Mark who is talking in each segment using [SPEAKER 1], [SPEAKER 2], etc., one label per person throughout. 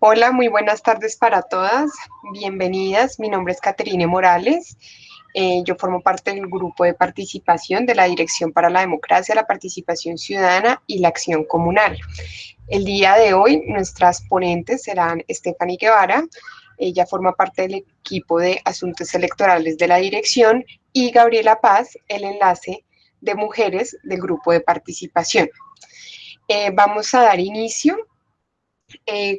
[SPEAKER 1] Hola, muy buenas tardes para todas. Bienvenidas. Mi nombre es Caterine Morales. Yo formo parte del grupo de participación de la Dirección para la Democracia, la Participación Ciudadana y la Acción Comunal. El día de hoy nuestras ponentes serán Stephanie Guevara, ella forma parte del equipo de asuntos electorales de la dirección, y Gabriela Paz, el enlace de mujeres del grupo de participación. Vamos a dar inicio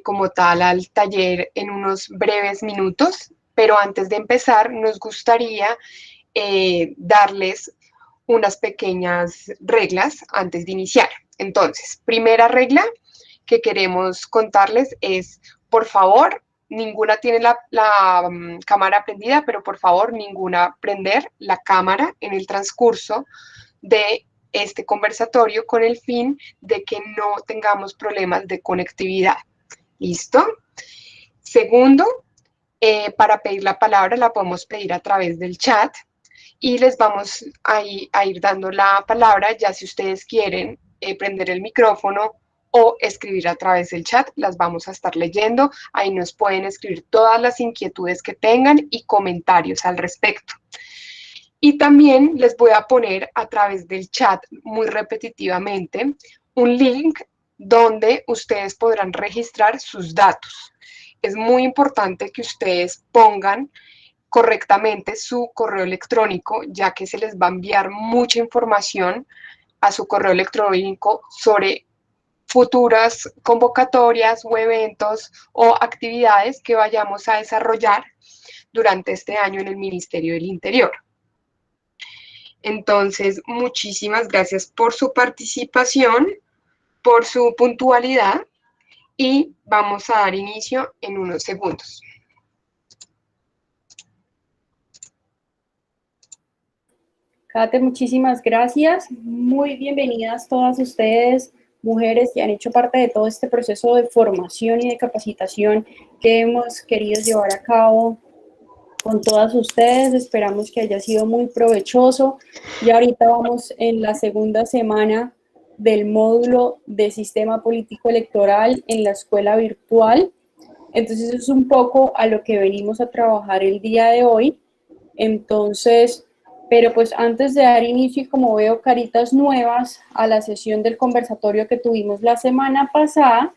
[SPEAKER 1] como tal al taller en unos breves minutos, pero antes de empezar nos gustaría darles unas pequeñas reglas antes de iniciar. Entonces, primera regla que queremos contarles es, por favor, ninguna tiene la cámara prendida, pero por favor, ninguna prender la cámara en el transcurso de este conversatorio con el fin de que no tengamos problemas de conectividad. ¿Listo? Segundo, para pedir la palabra la podemos pedir a través del chat y les vamos a ir dando la palabra ya si ustedes quieren prender el micrófono o escribir a través del chat, las vamos a estar leyendo. Ahí nos pueden escribir todas las inquietudes que tengan y comentarios al respecto. Y también les voy a poner a través del chat muy repetitivamente un link donde ustedes podrán registrar sus datos. Es muy importante que ustedes pongan correctamente su correo electrónico, ya que se les va a enviar mucha información a su correo electrónico sobre futuras convocatorias o eventos o actividades que vayamos a desarrollar durante este año en el Ministerio del Interior. Entonces, muchísimas gracias por su participación, por su puntualidad y vamos a dar inicio en unos segundos.
[SPEAKER 2] Kate, muchísimas gracias. Muy bienvenidas todas ustedes, mujeres que han hecho parte de todo este proceso de formación y de capacitación que hemos querido llevar a cabo con todas ustedes. Esperamos que haya sido muy provechoso. Y ahorita vamos en la segunda semana del módulo de sistema político electoral en la escuela virtual. Entonces, eso es un poco a lo que venimos a trabajar el día de hoy. Entonces, pero pues antes de dar inicio, y como veo caritas nuevas a la sesión del conversatorio que tuvimos la semana pasada,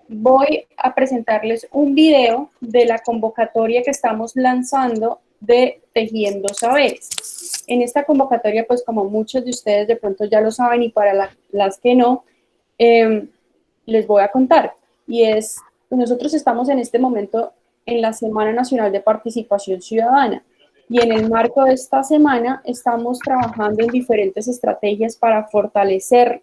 [SPEAKER 2] voy a presentarles un video de la convocatoria que estamos lanzando de Tejiendo Saberes. En esta convocatoria, pues como muchos de ustedes de pronto ya lo saben y para las que no, les voy a contar. Y es, nosotros estamos en este momento en la Semana Nacional de Participación Ciudadana. Y en el marco de esta semana estamos trabajando en diferentes estrategias para fortalecer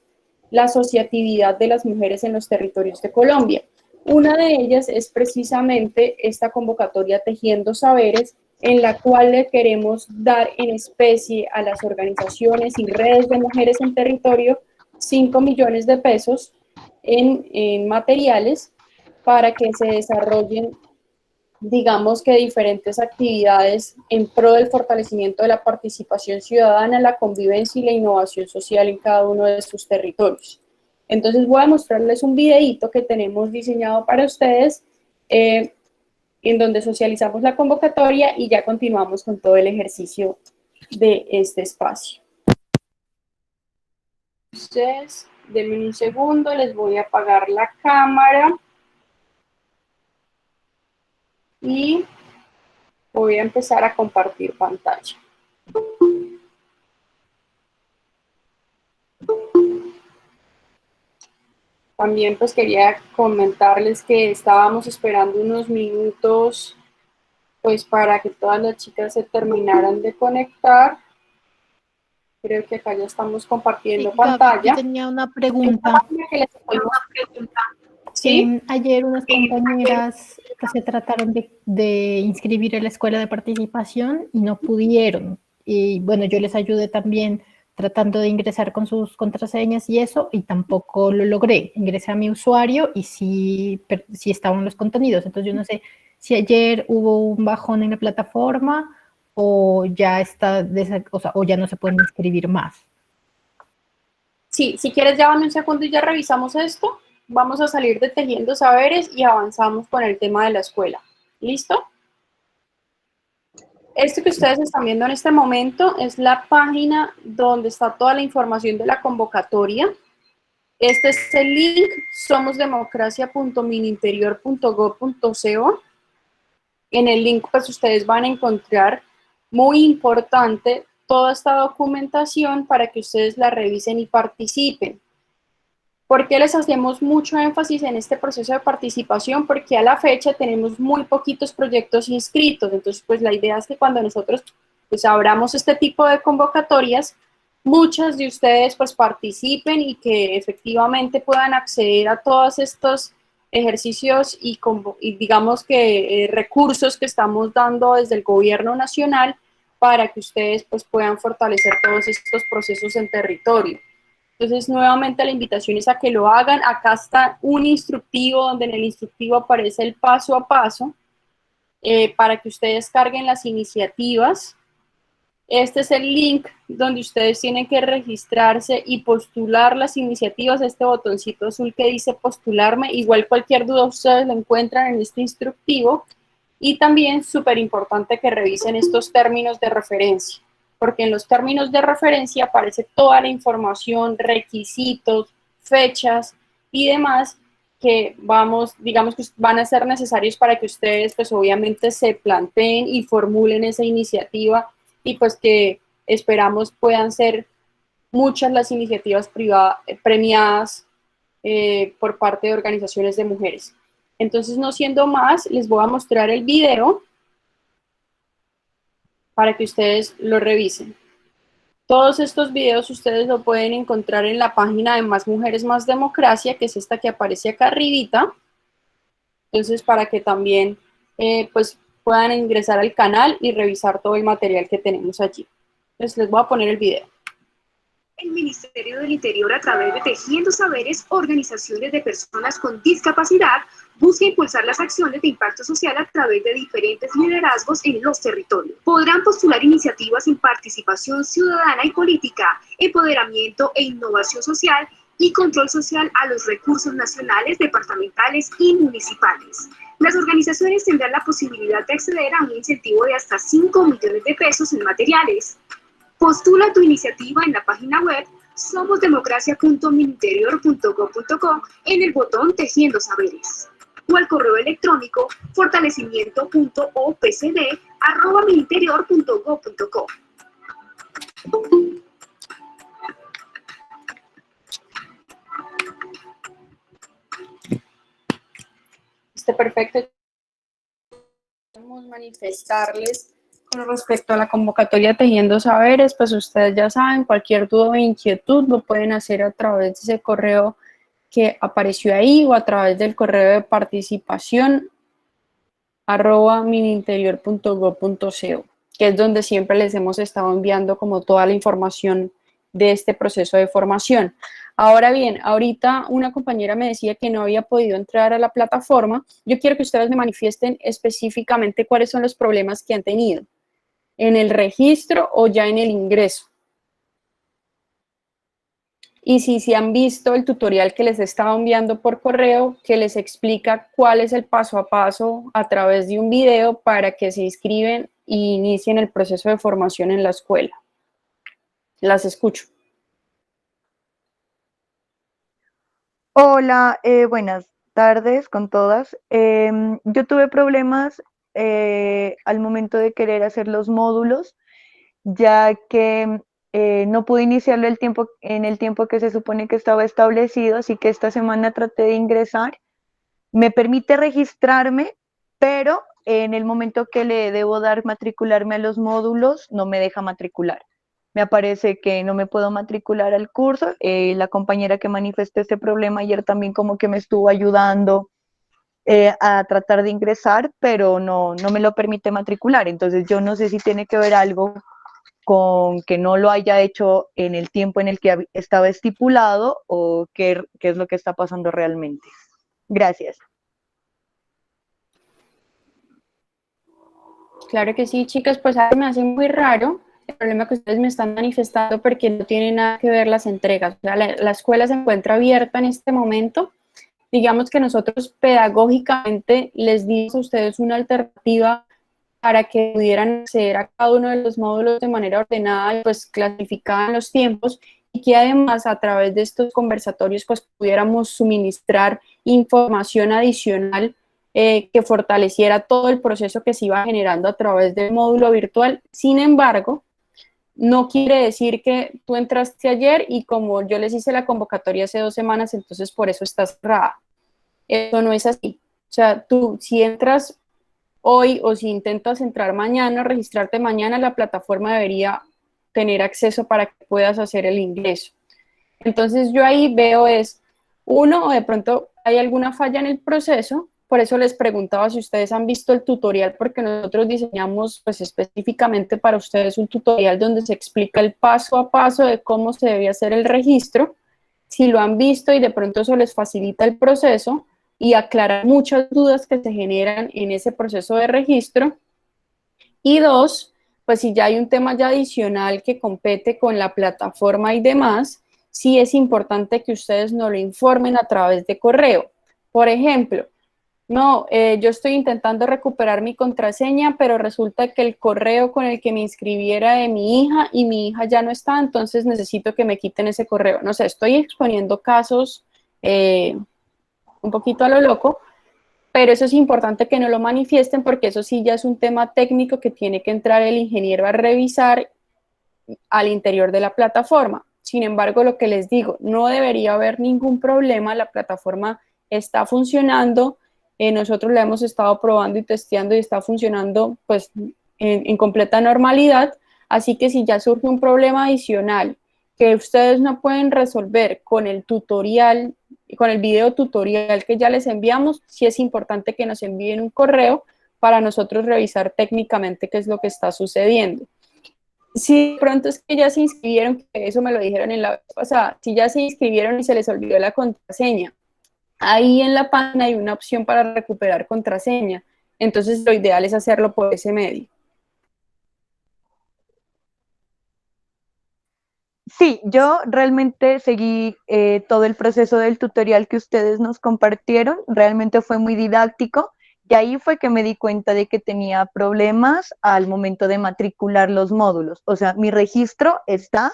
[SPEAKER 2] la asociatividad de las mujeres en los territorios de Colombia. Una de ellas es precisamente esta convocatoria Tejiendo Saberes, en la cual le queremos dar en especie a las organizaciones y redes de mujeres en territorio 5 millones de pesos en materiales para que se desarrollen, digamos que diferentes actividades en pro del fortalecimiento de la participación ciudadana, la convivencia y la innovación social en cada uno de sus territorios. Entonces voy a mostrarles un videíto que tenemos diseñado para ustedes, en donde socializamos la convocatoria y ya continuamos con todo el ejercicio de este espacio. Entonces, denme un segundo, les voy a apagar la cámara. Y voy a empezar a compartir pantalla. También pues quería comentarles que estábamos esperando unos minutos pues para que todas las chicas se terminaran de conectar. Creo que acá ya estamos compartiendo pantalla.
[SPEAKER 3] Yo tenía una pregunta.
[SPEAKER 2] ¿Sí?
[SPEAKER 3] Ayer unas compañeras que se trataron de inscribir en la escuela de participación y no pudieron. Y bueno, yo les ayudé también tratando de ingresar con sus contraseñas y eso, y tampoco lo logré. Ingresé a mi usuario y sí estaban los contenidos. Entonces yo no sé si ayer hubo un bajón en la plataforma o ya está, o ya no se pueden inscribir más.
[SPEAKER 2] Sí, si quieres, llámame un segundo y ya revisamos esto. vamos a salir de Tejiendo Saberes y avanzamos con el tema de la escuela. ¿Listo? Esto que ustedes están viendo en este momento es la página donde está toda la información de la convocatoria. Este es el link, somosdemocracia.mininterior.gov.co. En el link pues ustedes van a encontrar, muy importante, toda esta documentación para que ustedes la revisen y participen. ¿Por qué les hacemos mucho énfasis en este proceso de participación? Porque a la fecha tenemos muy poquitos proyectos inscritos, entonces pues la idea es que cuando nosotros pues abramos este tipo de convocatorias, muchas de ustedes pues participen y que efectivamente puedan acceder a todos estos ejercicios y digamos que recursos que estamos dando desde el gobierno nacional para que ustedes pues puedan fortalecer todos estos procesos en territorio. Entonces, nuevamente la invitación es a que lo hagan. Acá está un instructivo donde en el instructivo aparece el paso a paso para que ustedes carguen las iniciativas. Este es el link donde ustedes tienen que registrarse y postular las iniciativas. Este botoncito azul que dice postularme, igual cualquier duda ustedes lo encuentran en este instructivo. Y también súper importante que revisen estos términos de referencia, porque en los términos de referencia aparece toda la información, requisitos, fechas y demás que digamos que van a ser necesarios para que ustedes pues obviamente se planteen y formulen esa iniciativa y pues que esperamos puedan ser muchas las iniciativas premiadas por parte de organizaciones de mujeres. Entonces, no siendo más, les voy a mostrar el video para que ustedes lo revisen. Todos estos videos ustedes lo pueden encontrar en la página de Más Mujeres, Más Democracia, que es esta que aparece acá arribita. Entonces, para que también pues puedan ingresar al canal y revisar todo el material que tenemos allí. Entonces, les voy a poner el video.
[SPEAKER 4] El Ministerio del Interior, a través de Tejiendo Saberes, organizaciones de personas con discapacidad, busca impulsar las acciones de impacto social a través de diferentes liderazgos en los territorios. Podrán postular iniciativas en participación ciudadana y política, empoderamiento e innovación social y control social a los recursos nacionales, departamentales y municipales. Las organizaciones tendrán la posibilidad de acceder a un incentivo de hasta 5 millones de pesos en materiales. Postula tu iniciativa en la página web somosdemocracia.mininterior.gov.co en el botón Tejiendo Saberes o al correo electrónico fortalecimiento.opcd@mininterior.gov.co.
[SPEAKER 2] Perfecto. Podemos manifestarles con respecto a la convocatoria Tejiendo Saberes, pues ustedes ya saben, cualquier duda o inquietud lo pueden hacer a través de ese correo que apareció ahí o a través del correo de participación @mininterior.gov.co, que es donde siempre les hemos estado enviando como toda la información de este proceso de formación. Ahora bien, ahorita una compañera me decía que no había podido entrar a la plataforma. Yo quiero que ustedes me manifiesten específicamente cuáles son los problemas que han tenido en el registro o ya en el ingreso. Y si han visto el tutorial que les he estado enviando por correo, que les explica cuál es el paso a paso a través de un video para que se inscriben e inicien el proceso de formación en la escuela. Las escucho.
[SPEAKER 5] Hola, buenas tardes con todas. Yo tuve problemas al momento de querer hacer los módulos, ya que no pude iniciarlo en el tiempo que se supone que estaba establecido, así que esta semana traté de ingresar. Me permite registrarme, pero en el momento que le debo dar matricularme a los módulos, no me deja matricular. Me aparece que no me puedo matricular al curso. La compañera que manifestó este problema ayer también como que me estuvo ayudando a tratar de ingresar, pero no me lo permite matricular. Entonces yo no sé si tiene que ver algo con que no lo haya hecho en el tiempo en el que estaba estipulado o qué es lo que está pasando realmente. Gracias.
[SPEAKER 2] Claro que sí, chicas, pues a mí me hace muy raro el problema que ustedes me están manifestando porque no tiene nada que ver las entregas. O sea, la escuela se encuentra abierta en este momento, digamos que nosotros pedagógicamente les dimos a ustedes una alternativa para que pudieran acceder a cada uno de los módulos de manera ordenada y pues clasificada en los tiempos, y que además a través de estos conversatorios pues pudiéramos suministrar información adicional que fortaleciera todo el proceso que se iba generando a través del módulo virtual. Sin embargo, no quiere decir que tú entraste ayer y como yo les hice la convocatoria hace 2 semanas, entonces por eso está cerrada. Eso no es así. O sea, tú si entras hoy o si intentas entrar mañana, registrarte mañana, la plataforma debería tener acceso para que puedas hacer el ingreso. Entonces yo ahí veo es, uno, o de pronto hay alguna falla en el proceso. Por eso les preguntaba si ustedes han visto el tutorial, porque nosotros diseñamos pues específicamente para ustedes un tutorial donde se explica el paso a paso de cómo se debe hacer el registro. Si lo han visto y de pronto eso les facilita el proceso y aclara muchas dudas que se generan en ese proceso de registro. Y dos, pues si ya hay un tema ya adicional que compete con la plataforma y demás, sí es importante que ustedes nos lo informen a través de correo. Por ejemplo, no, yo estoy intentando recuperar mi contraseña, pero resulta que el correo con el que me inscribiera de mi hija y mi hija ya no está, entonces necesito que me quiten ese correo. No sé, estoy exponiendo casos un poquito a lo loco, pero eso es importante que no lo manifiesten porque eso sí ya es un tema técnico que tiene que entrar el ingeniero a revisar al interior de la plataforma. Sin embargo, lo que les digo, no debería haber ningún problema, la plataforma está funcionando, nosotros la hemos estado probando y testeando y está funcionando pues en completa normalidad, así que si ya surge un problema adicional que ustedes no pueden resolver con el tutorial, con el video tutorial que ya les enviamos, sí es importante que nos envíen un correo para nosotros revisar técnicamente qué es lo que está sucediendo. Si de pronto es que ya se inscribieron, que eso me lo dijeron en la vez pasada, si ya se inscribieron y se les olvidó la contraseña, ahí en la página hay una opción para recuperar contraseña, entonces lo ideal es hacerlo por ese medio.
[SPEAKER 5] Sí, yo realmente seguí todo el proceso del tutorial que ustedes nos compartieron, realmente fue muy didáctico y ahí fue que me di cuenta de que tenía problemas al momento de matricular los módulos. O sea, mi registro está,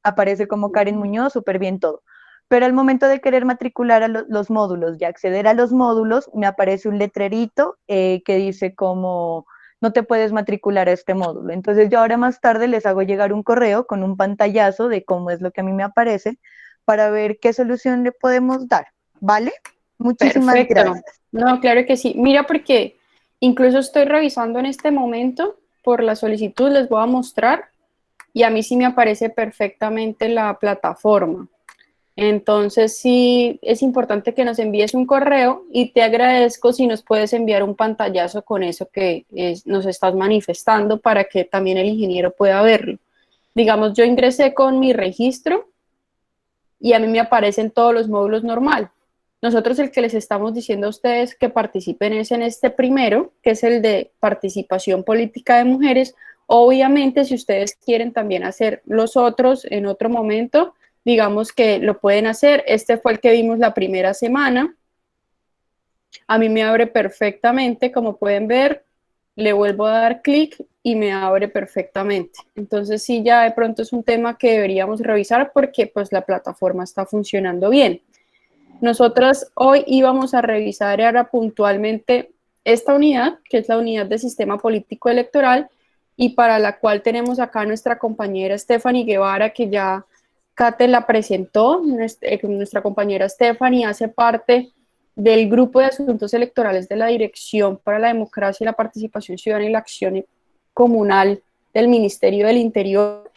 [SPEAKER 5] aparece como Karen Muñoz, súper bien todo. Pero al momento de querer matricular a los módulos y acceder a los módulos, me aparece un letrerito que dice como no te puedes matricular a este módulo. Entonces yo ahora más tarde les hago llegar un correo con un pantallazo de cómo es lo que a mí me aparece para ver qué solución le podemos dar, ¿vale? Muchísimas
[SPEAKER 2] Perfecto.
[SPEAKER 5] gracias.
[SPEAKER 2] No, claro que sí. Mira, porque incluso estoy revisando en este momento por la solicitud, les voy a mostrar y a mí sí me aparece perfectamente la plataforma. Entonces sí es importante que nos envíes un correo y te agradezco si nos puedes enviar un pantallazo con eso que nos estás manifestando para que también el ingeniero pueda verlo. Digamos, yo ingresé con mi registro y a mí me aparecen todos los módulos normal. Nosotros el que les estamos diciendo a ustedes que participen es en este primero, que es el de participación política de mujeres. Obviamente, si ustedes quieren también hacer los otros en otro momento, digamos que lo pueden hacer. Este fue el que vimos la primera semana. A mí me abre perfectamente, como pueden ver, le vuelvo a dar clic y me abre perfectamente. Entonces sí, ya de pronto es un tema que deberíamos revisar porque pues la plataforma está funcionando bien. Nosotras hoy íbamos a revisar ahora puntualmente esta unidad, que es la unidad de sistema político electoral, y para la cual tenemos acá nuestra compañera Stephanie Guevara, que ya Kate la presentó. Nuestra compañera Stephanie hace parte del grupo de asuntos electorales de la Dirección para la Democracia y la Participación Ciudadana y la Acción Comunal del Ministerio del Interior.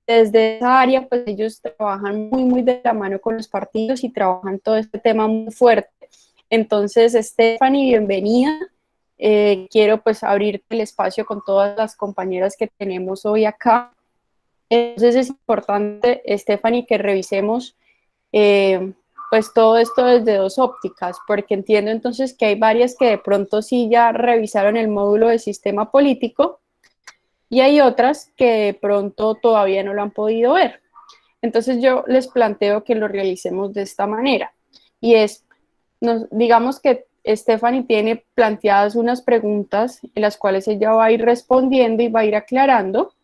[SPEAKER 2] Desde esa área, pues ellos trabajan muy de la mano con los partidos y trabajan todo este tema muy fuerte. Entonces, Stephanie, bienvenida. Quiero pues abrirte el espacio con todas las compañeras que tenemos hoy acá. Entonces es importante, Stephanie, que revisemos pues todo esto desde dos ópticas, porque entiendo entonces que hay varias que de pronto sí ya revisaron el módulo de sistema político y hay otras que de pronto todavía no lo han podido ver. Entonces yo les planteo que lo realicemos de esta manera, y es, digamos que Stephanie tiene planteadas unas preguntas en las cuales ella va a ir respondiendo y va a ir aclarando.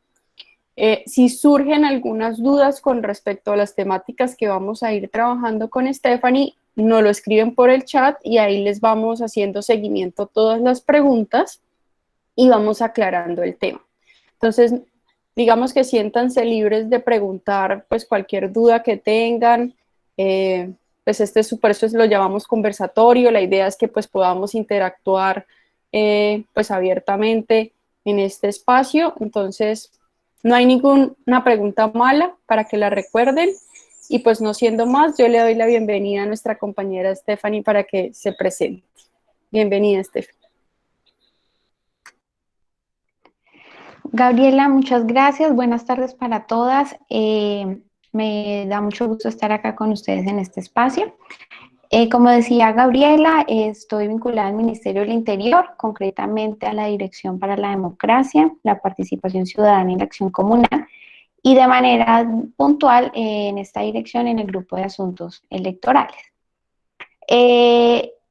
[SPEAKER 2] Si surgen algunas dudas con respecto a las temáticas que vamos a ir trabajando con Stephanie, nos lo escriben por el chat y ahí les vamos haciendo seguimiento a todas las preguntas y vamos aclarando el tema. Entonces, digamos que siéntanse libres de preguntar pues cualquier duda que tengan. Pues por eso lo llamamos conversatorio. La idea es que pues podamos interactuar pues abiertamente en este espacio. Entonces, no hay ninguna pregunta mala para que la recuerden. Y pues no siendo más, yo le doy la bienvenida a nuestra compañera Stephanie para que se presente. Bienvenida, Stephanie.
[SPEAKER 6] Gabriela, muchas gracias. Buenas tardes para todas. Me da mucho gusto estar acá con ustedes en este espacio. Como decía Gabriela, estoy vinculada al Ministerio del Interior, concretamente a la Dirección para la Democracia, la Participación Ciudadana y la Acción Comunal, y de manera puntual en esta dirección en el Grupo de Asuntos Electorales.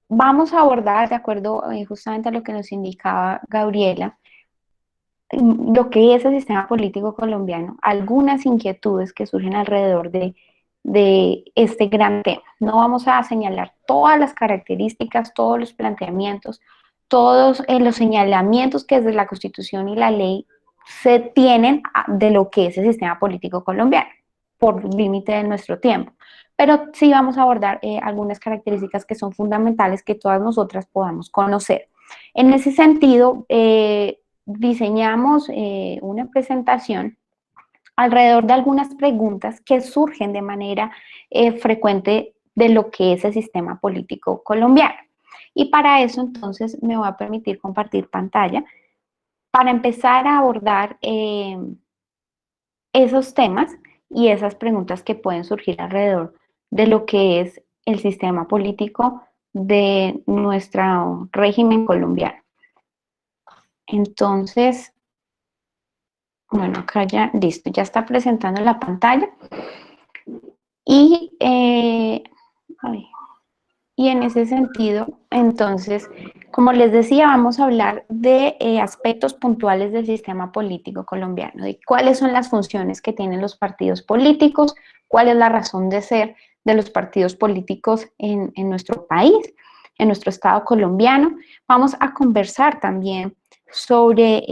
[SPEAKER 6] Vamos a abordar, de acuerdo justamente a lo que nos indicaba Gabriela, lo que es el sistema político colombiano, algunas inquietudes que surgen alrededor de este gran tema. No vamos a señalar todas las características, todos los planteamientos, todos los señalamientos que desde la Constitución y la ley se tienen de lo que es el sistema político colombiano, por límite de nuestro tiempo. Pero sí vamos a abordar algunas características que son fundamentales que todas nosotras podamos conocer. En ese sentido, diseñamos una presentación alrededor de algunas preguntas que surgen de manera frecuente de lo que es el sistema político colombiano. Y para eso entonces me voy a permitir compartir pantalla para empezar a abordar esos temas y esas preguntas que pueden surgir alrededor de lo que es el sistema político de nuestro régimen colombiano. Entonces, bueno, acá ya, listo, ya está presentando la pantalla. Y en ese sentido, entonces, como les decía, vamos a hablar de aspectos puntuales del sistema político colombiano, de cuáles son las funciones que tienen los partidos políticos, cuál es la razón de ser de los partidos políticos en nuestro país, en nuestro estado colombiano. Vamos a conversar también sobre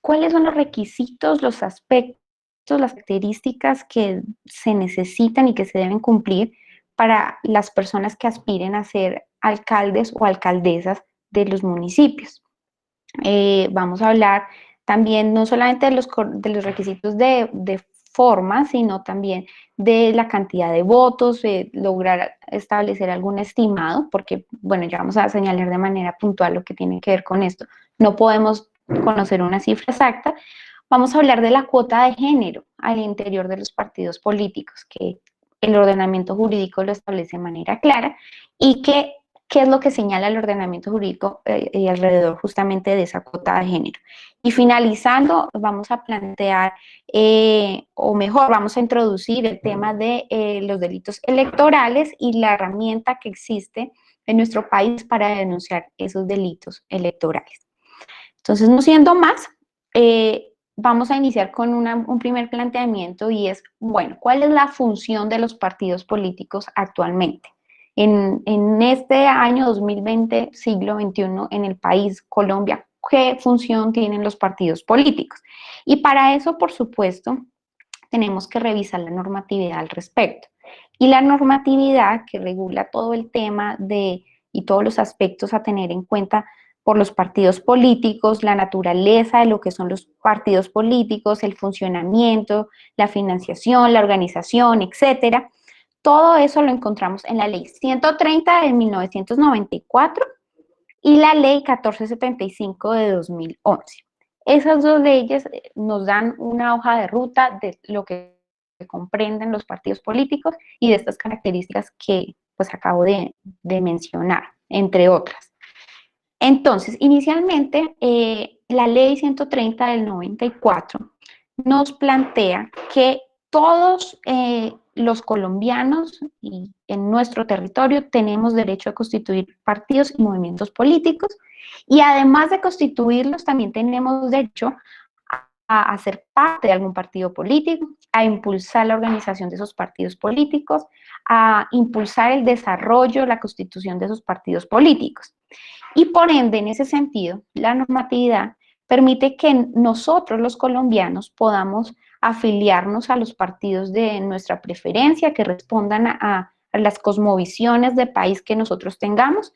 [SPEAKER 6] cuáles son los requisitos, los aspectos, las características que se necesitan y que se deben cumplir para las personas que aspiren a ser alcaldes o alcaldesas de los municipios. Vamos a hablar también no solamente de los requisitos de forma, sino también de la cantidad de votos, lograr establecer algún estimado, porque, bueno, ya vamos a señalar de manera puntual lo que tiene que ver con esto. No podemos conocer una cifra exacta. Vamos a hablar de la cuota de género al interior de los partidos políticos, que el ordenamiento jurídico lo establece de manera clara y qué es lo que señala el ordenamiento jurídico alrededor justamente de esa cuota de género. Y finalizando, vamos a plantear, o mejor, vamos a introducir el tema de los delitos electorales y la herramienta que existe en nuestro país para denunciar esos delitos electorales. Entonces, no siendo más, vamos a iniciar con un primer planteamiento y es, bueno, ¿cuál es la función de los partidos políticos actualmente? En este año 2020, siglo XXI, en el país Colombia, ¿qué función tienen los partidos políticos? Y para eso, por supuesto, tenemos que revisar la normatividad al respecto. Y la normatividad que regula todo el tema y todos los aspectos a tener en cuenta por los partidos políticos, la naturaleza de lo que son los partidos políticos, el funcionamiento, la financiación, la organización, etcétera. Todo eso lo encontramos en la Ley 130 de 1994 y la Ley 1475 de 2011. Esas dos leyes nos dan una hoja de ruta de lo que comprenden los partidos políticos y de estas características que pues acabo de mencionar, entre otras. Entonces, inicialmente, la Ley 130 del 94 nos plantea que todos los colombianos y en nuestro territorio tenemos derecho a constituir partidos y movimientos políticos, y además de constituirlos también tenemos derecho a ser parte de algún partido político, a impulsar la organización de esos partidos políticos, a impulsar el desarrollo, la constitución de esos partidos políticos. Y por ende, en ese sentido, la normatividad permite que nosotros los colombianos podamos afiliarnos a los partidos de nuestra preferencia, que respondan a las cosmovisiones de país que nosotros tengamos,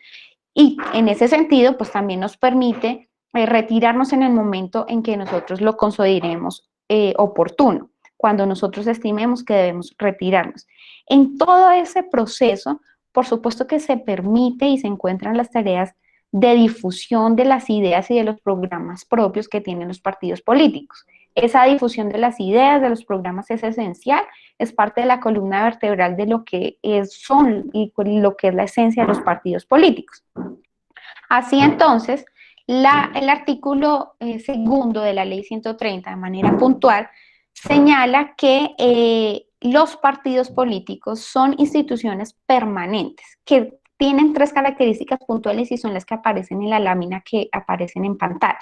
[SPEAKER 6] y en ese sentido, pues también nos permite retirarnos en el momento en que nosotros lo consideremos oportuno, cuando nosotros estimemos que debemos retirarnos. En todo ese proceso, por supuesto que se permite y se encuentran las tareas de difusión de las ideas y de los programas propios que tienen los partidos políticos. Esa difusión de las ideas, de los programas es esencial, es parte de la columna vertebral de lo que son y lo que es la esencia de los partidos políticos. Así entonces, el artículo segundo de la Ley 130, de manera puntual, señala que los partidos políticos son instituciones permanentes, que tienen 3 características puntuales y son las que aparecen en la lámina que aparecen en pantalla.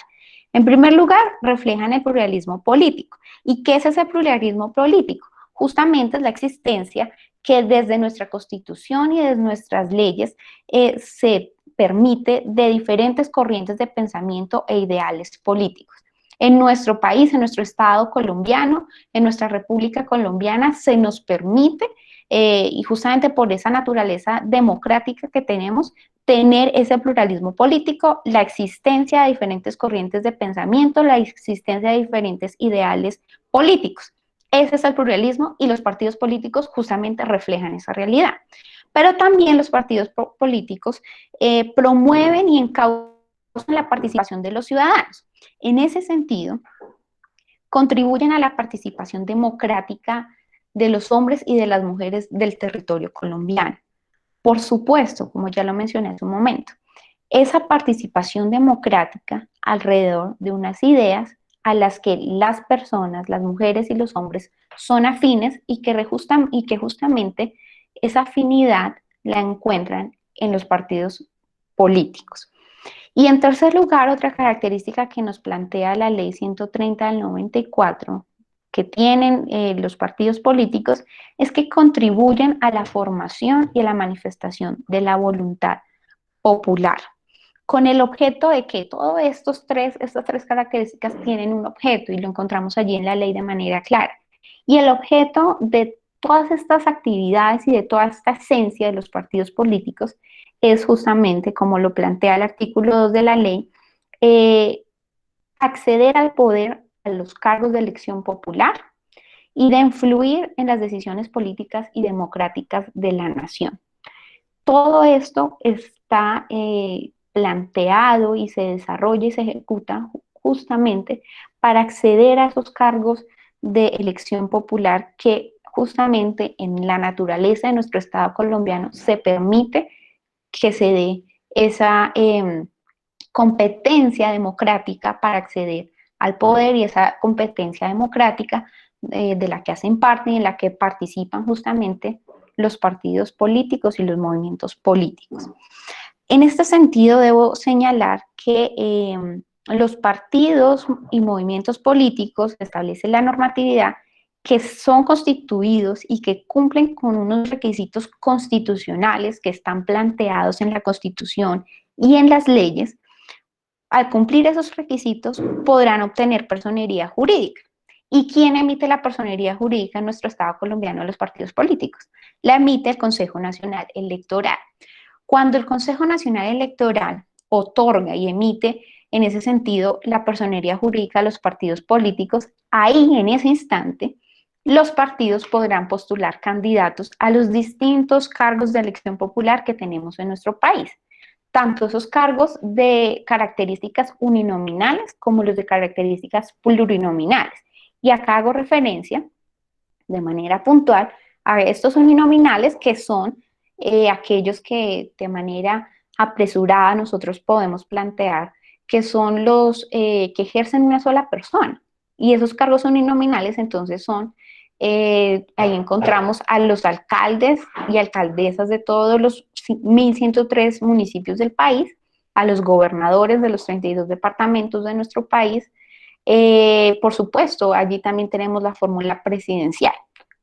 [SPEAKER 6] En primer lugar, reflejan el pluralismo político. ¿Y qué es ese pluralismo político? Justamente es la existencia que desde nuestra Constitución y desde nuestras leyes se permite de diferentes corrientes de pensamiento e ideales políticos. En nuestro país, en nuestro Estado colombiano, en nuestra República Colombiana, se nos permite, y justamente por esa naturaleza democrática que tenemos, tener ese pluralismo político, la existencia de diferentes corrientes de pensamiento, la existencia de diferentes ideales políticos. Ese es el pluralismo y los partidos políticos justamente reflejan esa realidad. Pero también los partidos políticos promueven y encauzan la participación de los ciudadanos. En ese sentido, contribuyen a la participación democrática de los hombres y de las mujeres del territorio colombiano. Por supuesto, como ya lo mencioné hace un momento, esa participación democrática alrededor de unas ideas a las que las personas, las mujeres y los hombres son afines y que justamente esa afinidad la encuentran en los partidos políticos. Y en tercer lugar, otra característica que nos plantea la Ley 130 del 94, que tienen los partidos políticos, es que contribuyen a la formación y a la manifestación de la voluntad popular, con el objeto de que todas estas tres características tienen un objeto, y lo encontramos allí en la ley de manera clara. Y el objeto de todas estas actividades y de toda esta esencia de los partidos políticos es justamente, como lo plantea el artículo 2 de la ley, acceder al poder, a los cargos de elección popular y de influir en las decisiones políticas y democráticas de la nación. Todo esto está planteado y se desarrolla y se ejecuta justamente para acceder a esos cargos de elección popular que justamente en la naturaleza de nuestro Estado colombiano se permite que se dé esa competencia democrática para acceder al poder, y esa competencia democrática de la que hacen parte y en la que participan justamente los partidos políticos y los movimientos políticos. En este sentido, debo señalar que los partidos y movimientos políticos, establece la normatividad, que son constituidos y que cumplen con unos requisitos constitucionales que están planteados en la Constitución y en las leyes. Al cumplir esos requisitos podrán obtener personería jurídica. ¿Y quién emite la personería jurídica en nuestro Estado colombiano de los partidos políticos? La emite el Consejo Nacional Electoral. Cuando el Consejo Nacional Electoral otorga y emite en ese sentido la personería jurídica a los partidos políticos, ahí en ese instante los partidos podrán postular candidatos a los distintos cargos de elección popular que tenemos en nuestro país, tanto esos cargos de características uninominales como los de características plurinominales. Y acá hago referencia de manera puntual a estos uninominales, que son aquellos que de manera apresurada nosotros podemos plantear que son los que ejercen una sola persona. Y esos cargos uninominales entonces son Ahí encontramos a los alcaldes y alcaldesas de todos los 1.103 municipios del país, a los gobernadores de los 32 departamentos de nuestro país. Por supuesto, allí también tenemos la fórmula presidencial,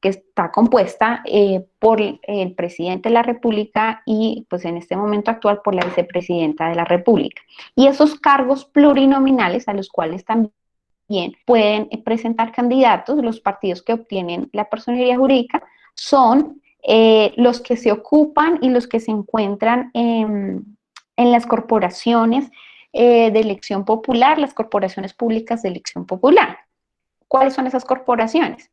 [SPEAKER 6] que está compuesta por el presidente de la República y, pues en este momento actual, por la vicepresidenta de la República. Y esos cargos plurinominales a los cuales también pueden presentar candidatos, los partidos que obtienen la personería jurídica, son los que se ocupan y los que se encuentran en las corporaciones de elección popular, las corporaciones públicas de elección popular. ¿Cuáles son esas corporaciones?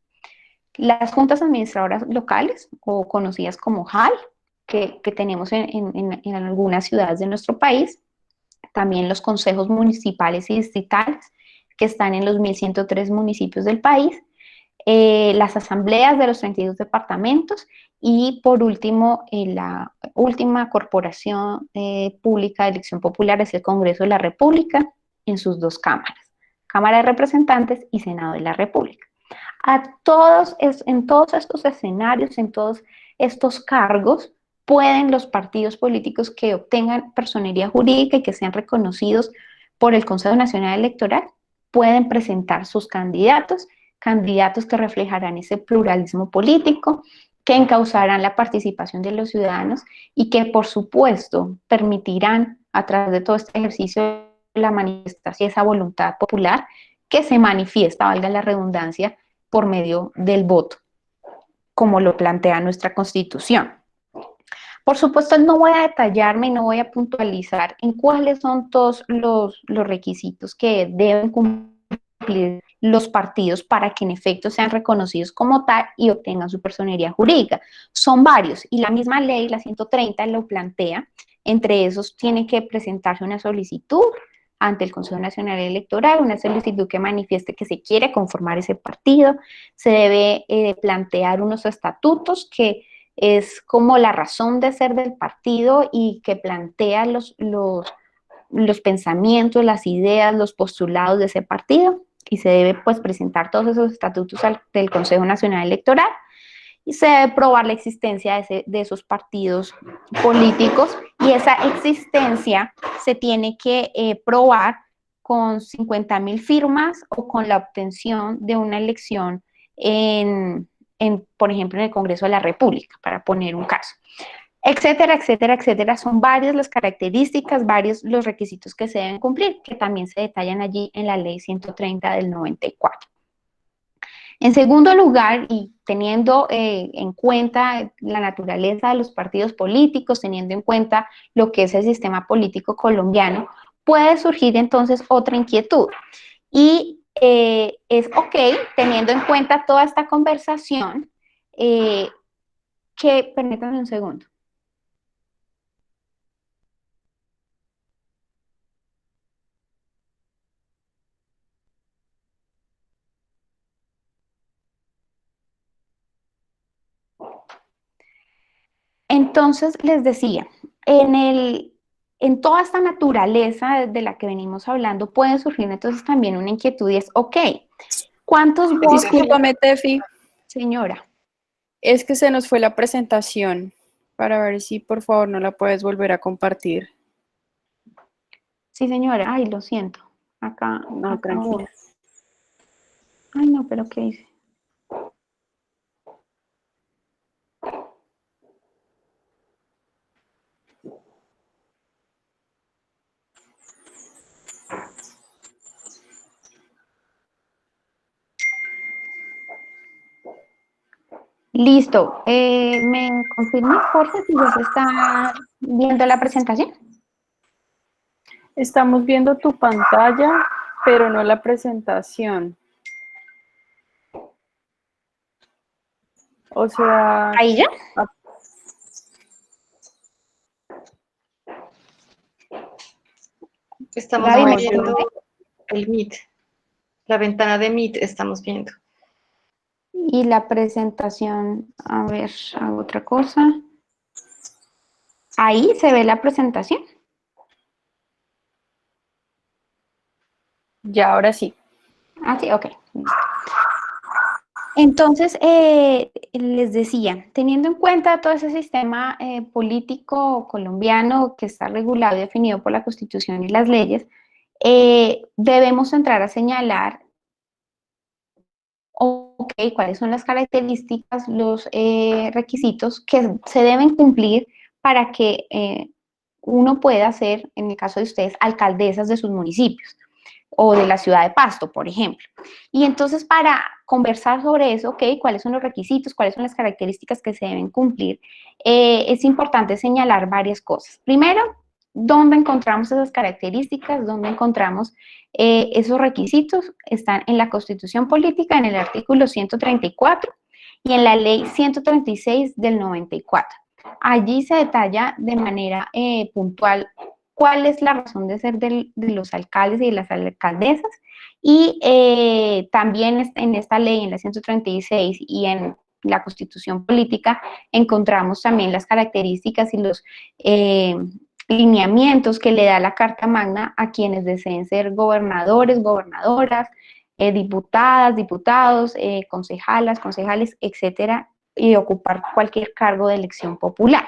[SPEAKER 6] Las juntas administradoras locales, o conocidas como JAL, que tenemos en algunas ciudades de nuestro país, también los consejos municipales y distritales, que están en los 1.103 municipios del país, las asambleas de los 32 departamentos y, por último, la última corporación pública de elección popular es el Congreso de la República en sus dos cámaras, Cámara de Representantes y Senado de la República. En todos estos escenarios, en todos estos cargos, pueden los partidos políticos que obtengan personería jurídica y que sean reconocidos por el Consejo Nacional Electoral, pueden presentar sus candidatos que reflejarán ese pluralismo político, que encauzarán la participación de los ciudadanos y que, por supuesto, permitirán, a través de todo este ejercicio, la manifestación y esa voluntad popular que se manifiesta, valga la redundancia, por medio del voto, como lo plantea nuestra Constitución. Por supuesto, no voy a detallarme y no voy a puntualizar en cuáles son todos los requisitos que deben cumplir los partidos para que en efecto sean reconocidos como tal y obtengan su personería jurídica. Son varios y la misma ley, la 130, lo plantea. Entre esos tiene que presentarse una solicitud ante el Consejo Nacional Electoral, una solicitud que manifieste que se quiere conformar ese partido. Se debe plantear unos estatutos que es como la razón de ser del partido y que plantea los pensamientos, las ideas, los postulados de ese partido, y se debe pues presentar todos esos estatutos del Consejo Nacional Electoral y se debe probar la existencia de esos partidos políticos, y esa existencia se tiene que probar con 50.000 firmas o con la obtención de una elección por ejemplo, en el Congreso de la República, para poner un caso, etcétera, etcétera, etcétera. Son varias las características, varios los requisitos que se deben cumplir, que también se detallan allí en la Ley 130 del 94. En segundo lugar, y teniendo en cuenta la naturaleza de los partidos políticos, teniendo en cuenta lo que es el sistema político colombiano, puede surgir entonces otra inquietud. Y es ok, teniendo en cuenta toda esta conversación, permítanme un segundo. Entonces, les decía, en toda esta naturaleza de la que venimos hablando, puede surgir entonces también una inquietud y es, ok, ¿cuántos votos?
[SPEAKER 2] Discúlpame, Tefi.
[SPEAKER 6] Señora.
[SPEAKER 2] Es que se nos fue la presentación, para ver si por favor no la puedes volver a compartir.
[SPEAKER 6] Sí, señora. Ay, lo siento. Acá.
[SPEAKER 2] No, tranquila.
[SPEAKER 6] Ay, no, pero ¿qué hice? Listo. ¿Me confirma, Jorge, si ya se está viendo la presentación?
[SPEAKER 2] Estamos viendo tu pantalla, pero no la presentación. O sea...
[SPEAKER 6] ¿Ahí ya?
[SPEAKER 7] Estamos viendo el Meet. La ventana de Meet estamos viendo.
[SPEAKER 6] Y la presentación, a ver, hago otra cosa. Ahí se ve la presentación.
[SPEAKER 2] Ya, ahora sí.
[SPEAKER 6] Ah, sí, ok. Entonces, les decía, teniendo en cuenta todo ese sistema político colombiano que está regulado y definido por la Constitución y las leyes, debemos entrar a señalar, ok, cuáles son las características, los requisitos que se deben cumplir para que uno pueda ser, en el caso de ustedes, alcaldesas de sus municipios o de la ciudad de Pasto, por ejemplo. Y entonces para conversar sobre eso, ok, cuáles son los requisitos, cuáles son las características que se deben cumplir, es importante señalar varias cosas. Primero, ¿dónde encontramos esas características? ¿Dónde encontramos esos requisitos? Están en la Constitución Política, en el artículo 134 y en la Ley 136 del 94. Allí se detalla de manera puntual cuál es la razón de ser de los alcaldes y de las alcaldesas, y también en esta ley, en la 136 y en la Constitución Política, encontramos también las características y los lineamientos que le da la Carta Magna a quienes deseen ser gobernadores, gobernadoras, diputadas, diputados, concejalas, concejales, etcétera, y ocupar cualquier cargo de elección popular.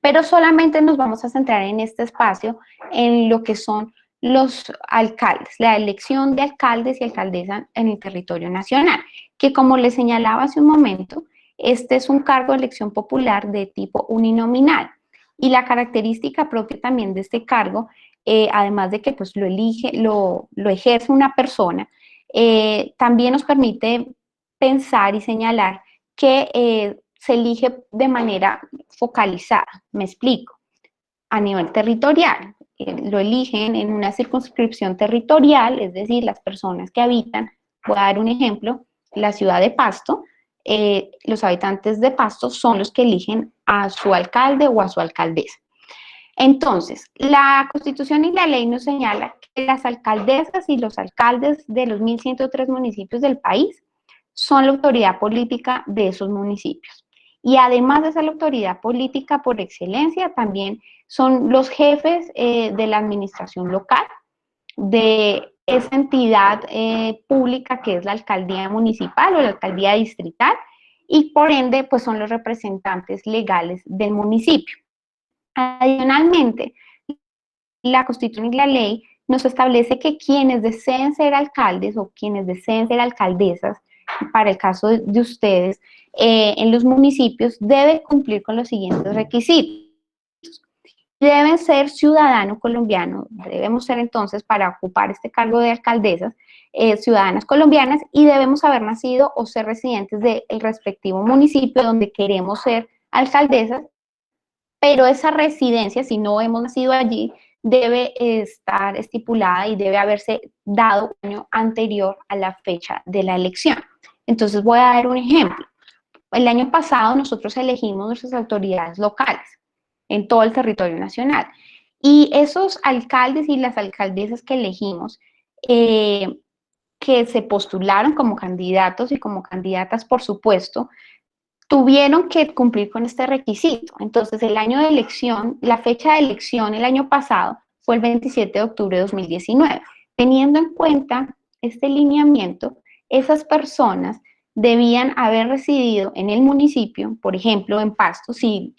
[SPEAKER 6] Pero solamente nos vamos a centrar en este espacio en lo que son los alcaldes, la elección de alcaldes y alcaldesas en el territorio nacional, que como les señalaba hace un momento, este es un cargo de elección popular de tipo uninominal. Y la característica propia también de este cargo, además de que pues, lo ejerce una persona, también nos permite pensar y señalar que se elige de manera focalizada. Me explico. A nivel territorial, lo eligen en una circunscripción territorial, es decir, las personas que habitan, voy a dar un ejemplo, la ciudad de Pasto, los habitantes de Pasto son los que eligen a su alcalde o a su alcaldesa. Entonces, la Constitución y la ley nos señala que las alcaldesas y los alcaldes de los 1.103 municipios del país son la autoridad política de esos municipios. Y además de ser la autoridad política por excelencia, también son los jefes de la administración local, de esa entidad pública que es la alcaldía municipal o la alcaldía distrital, y por ende, pues son los representantes legales del municipio. Adicionalmente, la Constitución y la ley nos establece que quienes deseen ser alcaldes o quienes deseen ser alcaldesas, para el caso de ustedes, en los municipios, deben cumplir con los siguientes requisitos. Deben ser ciudadano colombiano, debemos ser entonces, para ocupar este cargo de alcaldesas, ciudadanas colombianas, y debemos haber nacido o ser residentes del respectivo municipio donde queremos ser alcaldesas, pero esa residencia, si no hemos nacido allí, debe estar estipulada y debe haberse dado un año anterior a la fecha de la elección. Entonces voy a dar un ejemplo. El año pasado nosotros elegimos nuestras autoridades locales en todo el territorio nacional, y esos alcaldes y las alcaldesas que elegimos, que se postularon como candidatos y como candidatas, por supuesto, tuvieron que cumplir con este requisito. Entonces, el año de elección, la fecha de elección el año pasado fue el 27 de octubre de 2019. Teniendo en cuenta este lineamiento, esas personas debían haber residido en el municipio, por ejemplo, en Pasto, si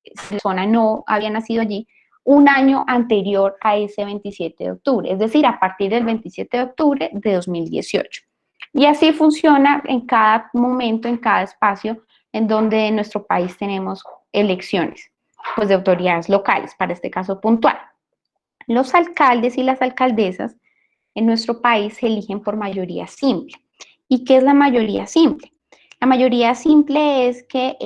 [SPEAKER 6] la persona no había nacido allí, un año anterior a ese 27 de octubre, es decir, a partir del 27 de octubre de 2018. Y así funciona en cada momento, en cada espacio en donde en nuestro país tenemos elecciones, pues de autoridades locales, para este caso puntual. Los alcaldes y las alcaldesas en nuestro país se eligen por mayoría simple. ¿Y qué es la mayoría simple? La mayoría simple es que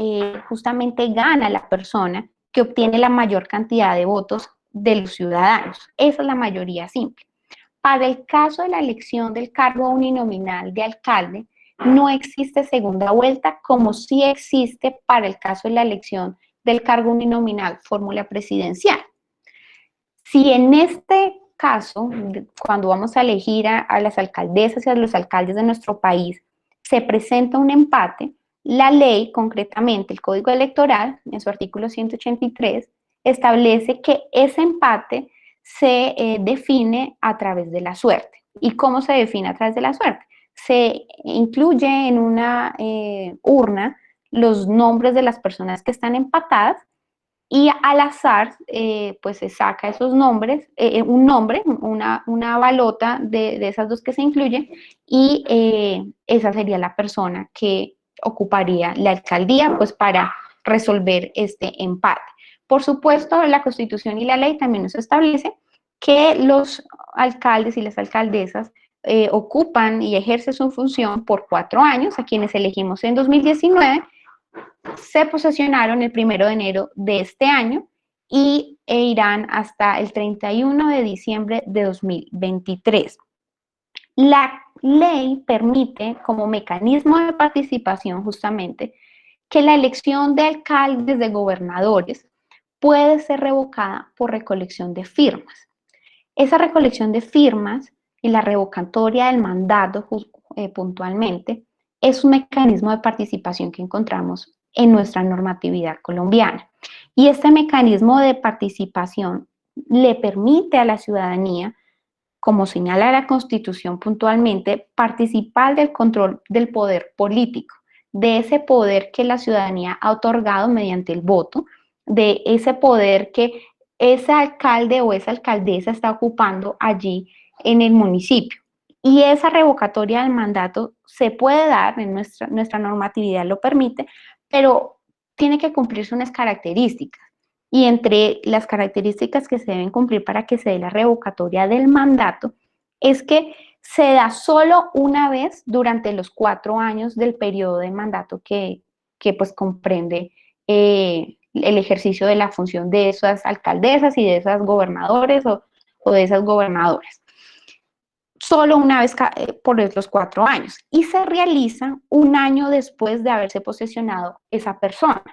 [SPEAKER 6] justamente gana la persona que obtiene la mayor cantidad de votos de los ciudadanos. Esa es la mayoría simple. Para el caso de la elección del cargo uninominal de alcalde, no existe segunda vuelta, como sí existe para el caso de la elección del cargo uninominal fórmula presidencial. Si en este caso, cuando vamos a elegir a las alcaldesas y a los alcaldes de nuestro país, se presenta un empate, la ley, concretamente el Código Electoral, en su artículo 183, establece que ese empate se define a través de la suerte. ¿Y cómo se define a través de la suerte? se incluye en una urna los nombres de las personas que están empatadas y al azar pues se saca esos nombres, un nombre, una balota de esas dos que se incluyen y esa sería la persona que ocuparía la alcaldía pues para resolver este empate. Por supuesto, la Constitución y la ley también nos establece que los alcaldes y las alcaldesas ocupan y ejercen su función por 4 años, a quienes elegimos en 2019, se posesionaron el 1 de enero de este año e irán hasta el 31 de diciembre de 2023. La ley permite como mecanismo de participación justamente que la elección de alcaldes, de gobernadores, puede ser revocada por recolección de firmas. Esa recolección de firmas y la revocatoria del mandato puntualmente es un mecanismo de participación que encontramos en nuestra normatividad colombiana. Y este mecanismo de participación le permite a la ciudadanía, como señala la Constitución puntualmente, participar del control del poder político, de ese poder que la ciudadanía ha otorgado mediante el voto, de ese poder que ese alcalde o esa alcaldesa está ocupando allí en el municipio. Y esa revocatoria del mandato se puede dar, en nuestra normatividad lo permite, pero tiene que cumplirse unas características. Y entre las características que se deben cumplir para que se dé la revocatoria del mandato es que se da solo una vez durante los 4 años del periodo de mandato que pues comprende el ejercicio de la función de esas alcaldesas y de esas gobernadores o de esas gobernadoras. Solo una vez por los 4 años y se realiza un año después de haberse posesionado esa persona.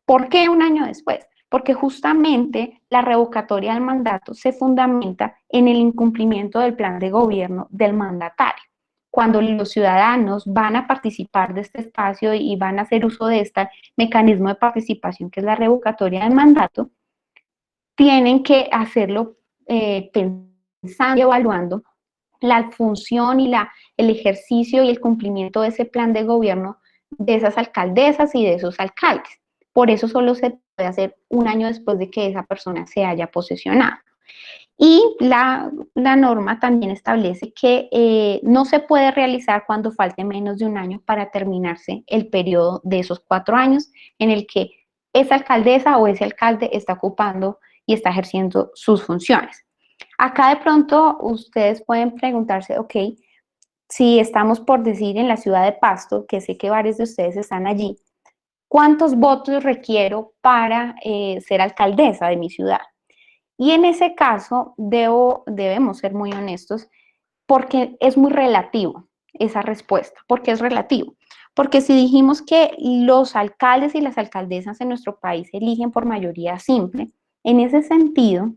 [SPEAKER 6] ¿Por qué un año después? Porque justamente la revocatoria del mandato se fundamenta en el incumplimiento del plan de gobierno del mandatario. Cuando los ciudadanos van a participar de este espacio y van a hacer uso de este mecanismo de participación que es la revocatoria del mandato, tienen que hacerlo pensando y evaluando la función y el ejercicio y el cumplimiento de ese plan de gobierno de esas alcaldesas y de esos alcaldes. Por eso solo se puede hacer un año después de que esa persona se haya posesionado. Y la norma también establece que no se puede realizar cuando falte menos de un año para terminarse el periodo de esos 4 años en el que esa alcaldesa o ese alcalde está ocupando y está ejerciendo sus funciones. Acá de pronto ustedes pueden preguntarse, ok, si estamos por decir en la ciudad de Pasto, que sé que varios de ustedes están allí, ¿cuántos votos requiero para ser alcaldesa de mi ciudad? Y en ese caso debemos ser muy honestos porque es muy relativo esa respuesta. ¿Por qué es relativo? Porque si dijimos que los alcaldes y las alcaldesas en nuestro país eligen por mayoría simple, en ese sentido,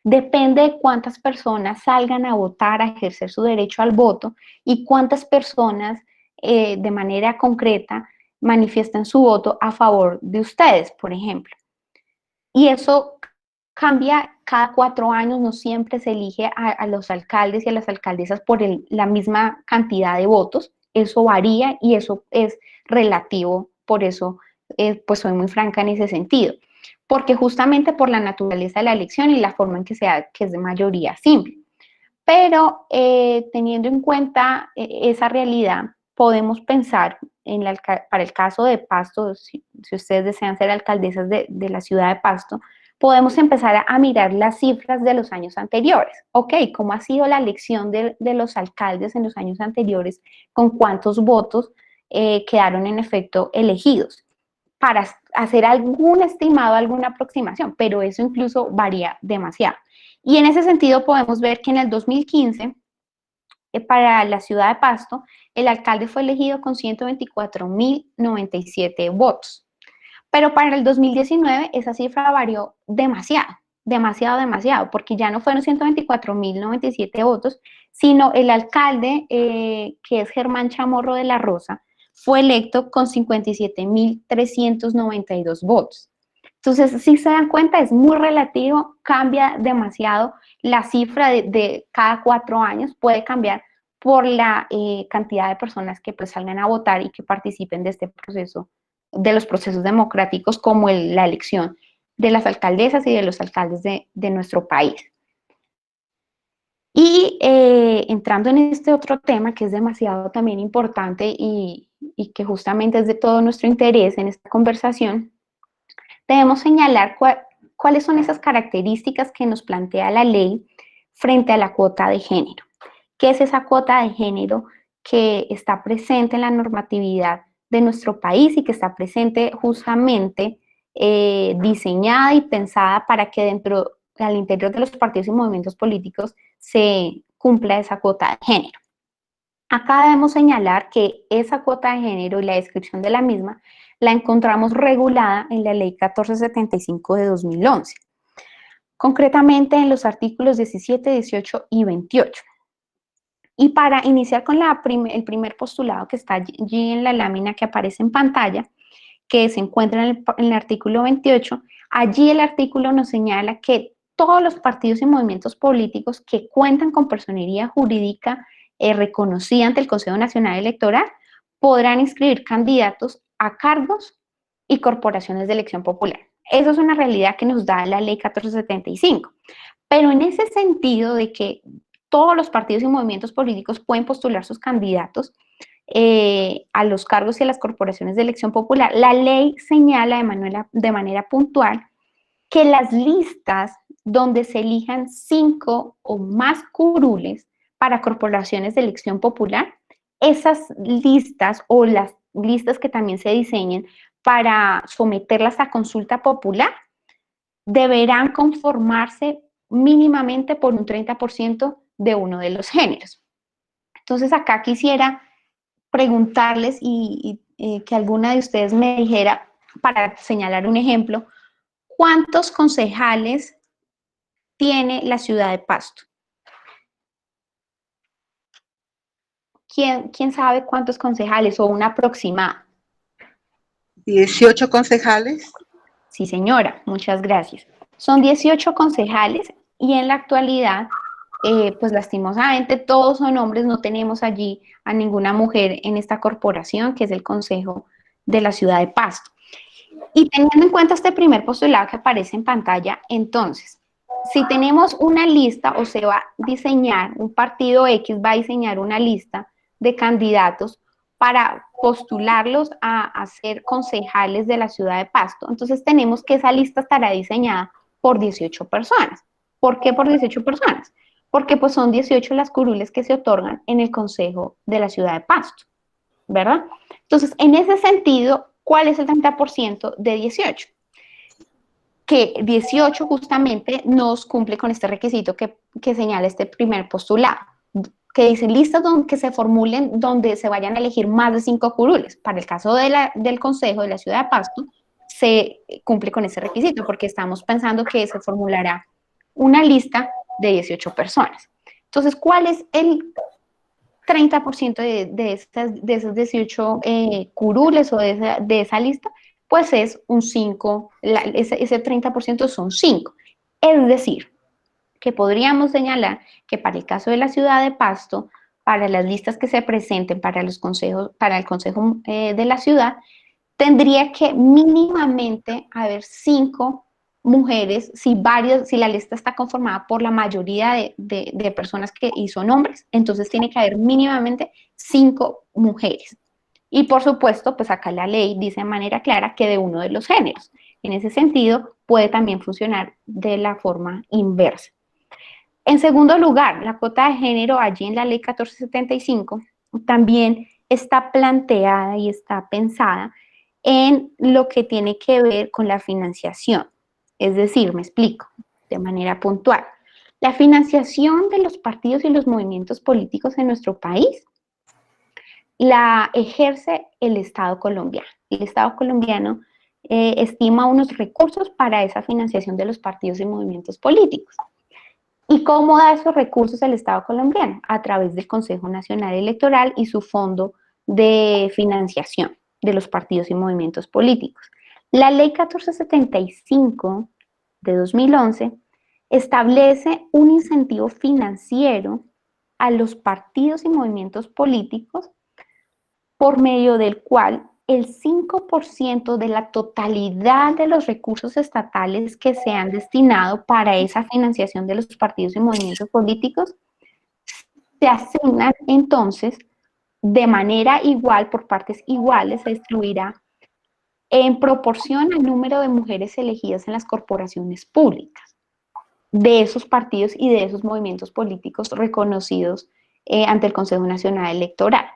[SPEAKER 6] depende de cuántas personas salgan a votar, a ejercer su derecho al voto y cuántas personas de manera concreta manifiestan su voto a favor de ustedes, por ejemplo. Y eso cambia cada 4 años, no siempre se elige a los alcaldes y a las alcaldesas por la misma cantidad de votos, eso varía y eso es relativo, por eso pues soy muy franca en ese sentido, porque justamente por la naturaleza de la elección y la forma en que se da, que es de mayoría simple. Pero teniendo en cuenta esa realidad, podemos pensar, para el caso de Pasto, si ustedes desean ser alcaldesas de la ciudad de Pasto, podemos empezar a mirar las cifras de los años anteriores. Ok, ¿cómo ha sido la elección de los alcaldes en los años anteriores? ¿Con cuántos votos quedaron en efecto elegidos? Para hacer algún estimado, alguna aproximación, pero eso incluso varía demasiado. Y en ese sentido podemos ver que en el 2015, para la ciudad de Pasto, el alcalde fue elegido con 124.097 votos. Pero para el 2019 esa cifra varió demasiado, porque ya no fueron 124.097 votos, sino el alcalde, que es Germán Chamorro de la Rosa, fue electo con 57.392 votos. Entonces, si se dan cuenta, es muy relativo, cambia demasiado la cifra de cada 4 años, puede cambiar por la cantidad de personas que pues salgan a votar y que participen de este proceso, de los procesos democráticos como la elección de las alcaldesas y de los alcaldes de nuestro país. Y entrando en este otro tema que es demasiado también importante y que justamente es de todo nuestro interés en esta conversación, debemos señalar cuáles son esas características que nos plantea la ley frente a la cuota de género. ¿Qué es esa cuota de género que está presente en la normatividad de nuestro país y que está presente justamente diseñada y pensada para que al interior de los partidos y movimientos políticos se cumpla esa cuota de género? Acá debemos señalar que esa cuota de género y la descripción de la misma la encontramos regulada en la Ley 1475 de 2011, concretamente en los artículos 17, 18 y 28. Y para iniciar con el primer postulado que está allí en la lámina que aparece en pantalla, que se encuentra en el artículo 28, allí el artículo nos señala que todos los partidos y movimientos políticos que cuentan con personería jurídica reconocida ante el Consejo Nacional Electoral podrán inscribir candidatos a cargos y corporaciones de elección popular. Eso es una realidad que nos da la Ley 1475. Pero en ese sentido de que todos los partidos y movimientos políticos pueden postular sus candidatos a los cargos y a las corporaciones de elección popular, la ley señala de manera puntual que las listas donde se elijan 5 o más curules para corporaciones de elección popular, esas listas o las listas que también se diseñen para someterlas a consulta popular, deberán conformarse mínimamente por un 30% de uno de los géneros. Entonces acá quisiera preguntarles y que alguna de ustedes me dijera, para señalar un ejemplo, ¿cuántos concejales tiene la ciudad de Pasto? ¿Quién sabe cuántos concejales o una aproximada?
[SPEAKER 8] 18 concejales.
[SPEAKER 6] Sí, señora, muchas gracias. Son 18 concejales y en la actualidad, pues lastimosamente todos son hombres, no tenemos allí a ninguna mujer en esta corporación que es el Consejo de la Ciudad de Pasto. Y teniendo en cuenta este primer postulado que aparece en pantalla, entonces, si tenemos una lista o se va a diseñar, un partido X va a diseñar una lista de candidatos para postularlos a ser concejales de la ciudad de Pasto, entonces tenemos que esa lista estará diseñada por 18 personas. ¿Por qué por 18 personas? Porque pues son 18 las curules que se otorgan en el Consejo de la ciudad de Pasto, ¿verdad? Entonces, en ese sentido, ¿cuál es el 30% de 18? Que 18 justamente nos cumple con este requisito que señala este primer postulado, que dice listas que se formulen donde se vayan a elegir más de 5 curules. Para el caso del Consejo de la Ciudad de Pasto, se cumple con ese requisito porque estamos pensando que se formulará una lista de 18 personas. Entonces, ¿cuál es el 30% de esos 18 curules o de esa lista? Pues es un 5, ese 30% son 5. Es decir, que podríamos señalar que para el caso de la ciudad de Pasto, para las listas que se presenten para el consejo de la ciudad, tendría que mínimamente haber 5 mujeres, si la lista está conformada por la mayoría de personas y son hombres, entonces tiene que haber mínimamente 5 mujeres. Y por supuesto, pues acá la ley dice de manera clara que de uno de los géneros. En ese sentido, puede también funcionar de la forma inversa. En segundo lugar, la cuota de género allí en la ley 1475 también está planteada y está pensada en lo que tiene que ver con la financiación. Es decir, me explico de manera puntual. La financiación de los partidos y los movimientos políticos en nuestro país la ejerce el Estado colombiano. El Estado colombiano estima unos recursos para esa financiación de los partidos y movimientos políticos. ¿Y cómo da esos recursos el Estado colombiano? A través del Consejo Nacional Electoral y su fondo de financiación de los partidos y movimientos políticos. La Ley 1475 de 2011 establece un incentivo financiero a los partidos y movimientos políticos por medio del cual el 5% de la totalidad de los recursos estatales que se han destinado para esa financiación de los partidos y movimientos políticos se asignan entonces de manera igual, por partes iguales, se distribuirá en proporción al número de mujeres elegidas en las corporaciones públicas de esos partidos y de esos movimientos políticos reconocidos ante el Consejo Nacional Electoral.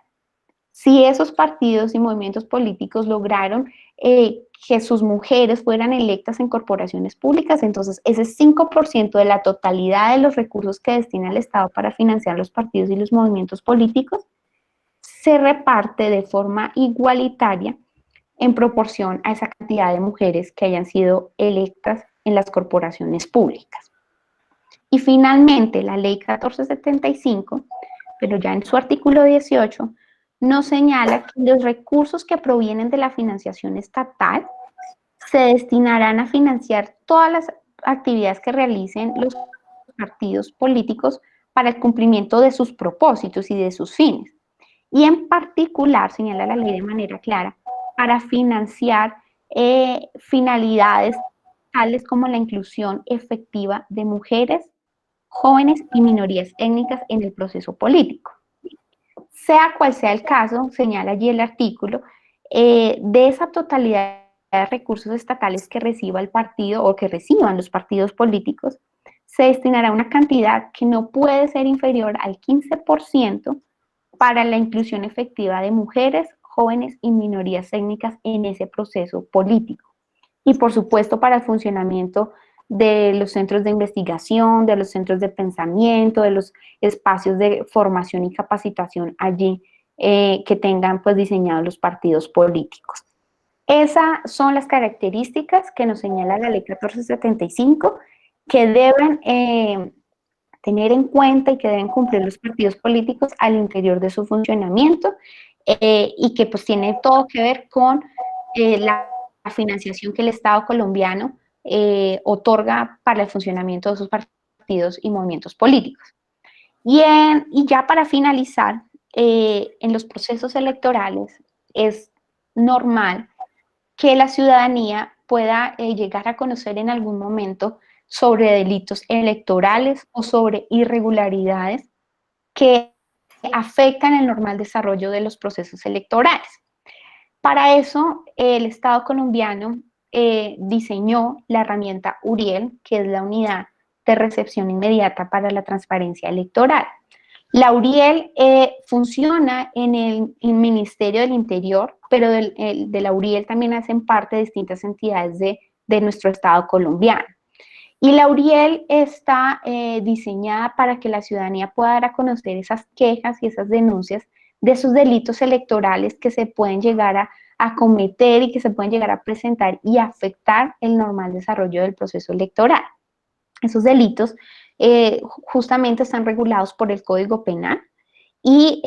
[SPEAKER 6] Si esos partidos y movimientos políticos lograron que sus mujeres fueran electas en corporaciones públicas, entonces ese 5% de la totalidad de los recursos que destina el Estado para financiar los partidos y los movimientos políticos se reparte de forma igualitaria en proporción a esa cantidad de mujeres que hayan sido electas en las corporaciones públicas. Y finalmente, la Ley 1475, pero ya en su artículo 18, nos señala que los recursos que provienen de la financiación estatal se destinarán a financiar todas las actividades que realicen los partidos políticos para el cumplimiento de sus propósitos y de sus fines. Y en particular, señala la ley de manera clara, para financiar finalidades tales como la inclusión efectiva de mujeres, jóvenes y minorías étnicas en el proceso político. Sea cual sea el caso, señala allí el artículo, de esa totalidad de recursos estatales que reciba el partido o que reciban los partidos políticos, se destinará una cantidad que no puede ser inferior al 15% para la inclusión efectiva de mujeres, jóvenes y minorías étnicas en ese proceso político. Y por supuesto para el funcionamiento de los centros de investigación, de los centros de pensamiento, de los espacios de formación y capacitación allí que tengan pues diseñados los partidos políticos. Esas son las características que nos señala la Ley 1475 que deben tener en cuenta y que deben cumplir los partidos políticos al interior de su funcionamiento y que pues tiene todo que ver con la financiación que el Estado colombiano otorga para el funcionamiento de sus partidos y movimientos políticos. Y ya para finalizar, en los procesos electorales es normal que la ciudadanía pueda llegar a conocer en algún momento sobre delitos electorales o sobre irregularidades que afectan el normal desarrollo de los procesos electorales. Para eso, el Estado colombiano diseñó la herramienta URIEL, que es la Unidad de Recepción Inmediata para la Transparencia Electoral. La URIEL funciona en el Ministerio del Interior, pero de la URIEL también hacen parte distintas entidades de nuestro Estado colombiano. Y la URIEL está diseñada para que la ciudadanía pueda dar a conocer esas quejas y esas denuncias de esos delitos electorales que se pueden llegar a cometer y que se pueden llegar a presentar y afectar el normal desarrollo del proceso electoral. Esos delitos justamente están regulados por el Código Penal y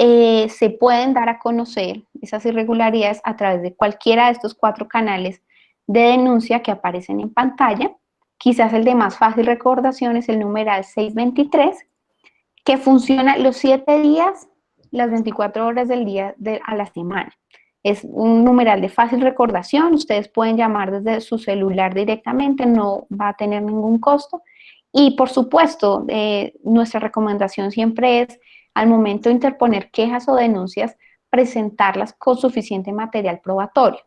[SPEAKER 6] se pueden dar a conocer esas irregularidades a través de cualquiera de estos 4 canales de denuncia que aparecen en pantalla. Quizás el de más fácil recordación es el numeral 623, que funciona los 7 días, las 24 horas del día a la semana. Es un numeral de fácil recordación, ustedes pueden llamar desde su celular directamente, no va a tener ningún costo. Y por supuesto, nuestra recomendación siempre es, al momento de interponer quejas o denuncias, presentarlas con suficiente material probatorio.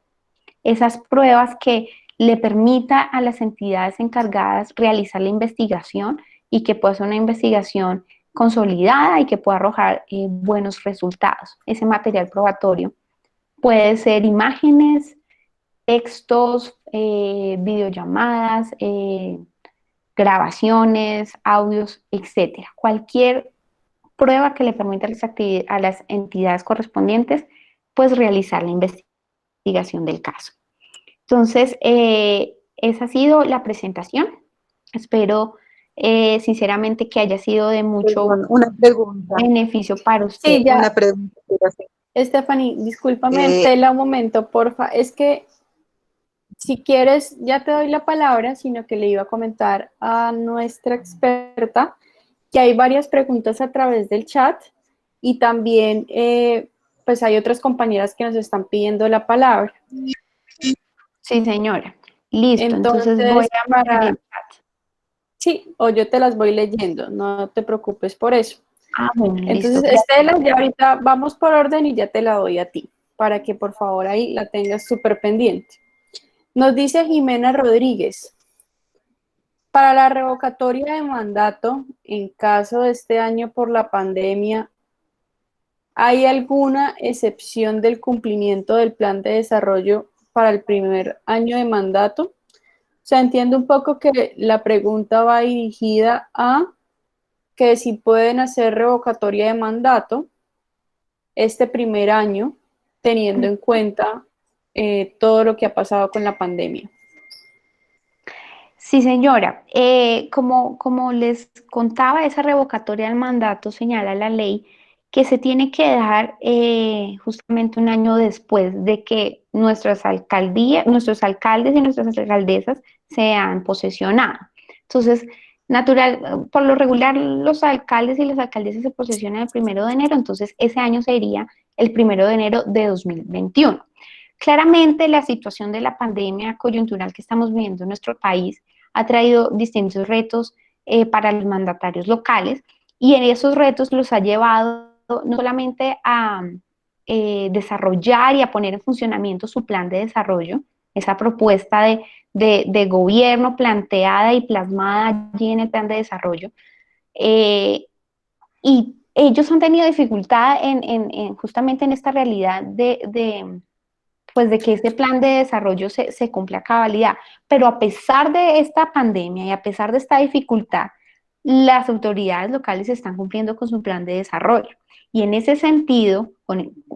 [SPEAKER 6] Esas pruebas que le permita a las entidades encargadas realizar la investigación y que pueda ser una investigación consolidada y que pueda arrojar buenos resultados. Ese material probatorio puede ser imágenes, textos, videollamadas, grabaciones, audios, etcétera. Cualquier prueba que le permita a las entidades correspondientes, pues realizar la investigación del caso. Entonces, esa ha sido la presentación. Espero sinceramente que haya sido de mucho beneficio para usted.
[SPEAKER 2] Sí, ya.
[SPEAKER 8] Una pregunta.
[SPEAKER 2] Stephanie, discúlpame, Tela, un momento, porfa. Es que si quieres, ya te doy la palabra, sino que le iba a comentar a nuestra experta que hay varias preguntas a través del chat y también pues hay otras compañeras que nos están pidiendo la palabra.
[SPEAKER 6] Sí, señora. Listo, entonces voy a mirar el chat.
[SPEAKER 2] Sí, o yo te las voy leyendo, no te preocupes por eso.
[SPEAKER 6] Bueno,
[SPEAKER 2] Entonces,
[SPEAKER 6] listo.
[SPEAKER 2] Estela, ya ahorita vamos por orden y ya te la doy a ti, para que por favor ahí la tengas súper pendiente. Nos dice Jimena Rodríguez, para la revocatoria de mandato, en caso de este año por la pandemia, ¿hay alguna excepción del cumplimiento del plan de desarrollo para el primer año de mandato? O sea, entiendo un poco que la pregunta va dirigida a que si pueden hacer revocatoria de mandato este primer año, teniendo en cuenta todo lo que ha pasado con la pandemia.
[SPEAKER 6] Sí, señora. Como les contaba, esa revocatoria del mandato señala la ley que se tiene que dar justamente un año después de que nuestras alcaldías, nuestros alcaldes y nuestras alcaldesas se han posesionado. Entonces, por lo regular, los alcaldes y las alcaldesas se posesionan el 1 de enero, entonces ese año sería el 1 de enero de 2021. Claramente, la situación de la pandemia coyuntural que estamos viviendo en nuestro país ha traído distintos retos para los mandatarios locales, y en esos retos los ha llevado no solamente a desarrollar y a poner en funcionamiento su plan de desarrollo, esa propuesta de gobierno planteada y plasmada allí en el plan de desarrollo, y ellos han tenido dificultad justamente en esta realidad pues de que este plan de desarrollo se cumpla a cabalidad. Pero a pesar de esta pandemia y a pesar de esta dificultad, las autoridades locales están cumpliendo con su plan de desarrollo. Y en ese sentido,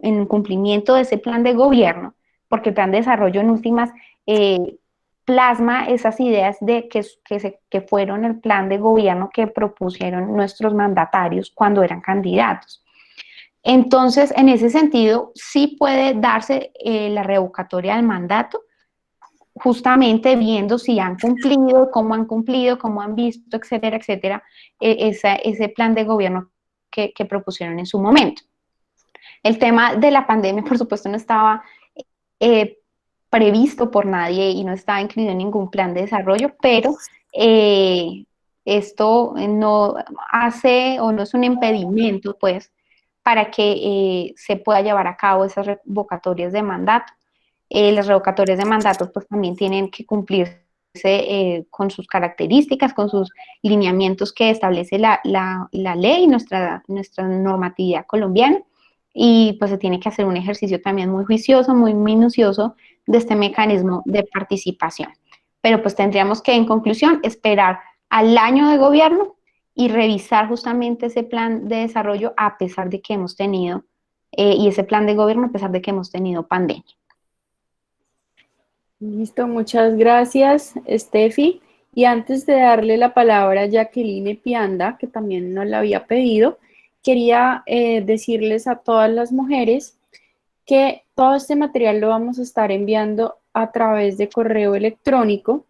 [SPEAKER 6] en cumplimiento de ese plan de gobierno, porque el plan de desarrollo en últimas plasma esas ideas que fueron el plan de gobierno que propusieron nuestros mandatarios cuando eran candidatos. Entonces, en ese sentido, sí puede darse la revocatoria del mandato, justamente viendo si han cumplido, cómo han visto, etcétera, etcétera, ese plan de gobierno que propusieron en su momento. El tema de la pandemia, por supuesto, no estaba previsto por nadie y no estaba incluido en ningún plan de desarrollo, pero esto no hace o no es un impedimento, pues, para que se pueda llevar a cabo esas revocatorias de mandato. Las revocatorias de mandato pues también tienen que cumplirse con sus características, con sus lineamientos que establece la ley, nuestra normatividad colombiana, y pues se tiene que hacer un ejercicio también muy juicioso, muy minucioso de este mecanismo de participación. Pero pues tendríamos que, en conclusión, esperar al año de gobierno y revisar justamente ese plan de desarrollo a pesar de que hemos tenido, y ese plan de gobierno a pesar de que hemos tenido pandemia.
[SPEAKER 2] Listo, muchas gracias, Steffi. Y antes de darle la palabra a Jacqueline Pianda, que también nos la había pedido, quería decirles a todas las mujeres que todo este material lo vamos a estar enviando a través de correo electrónico.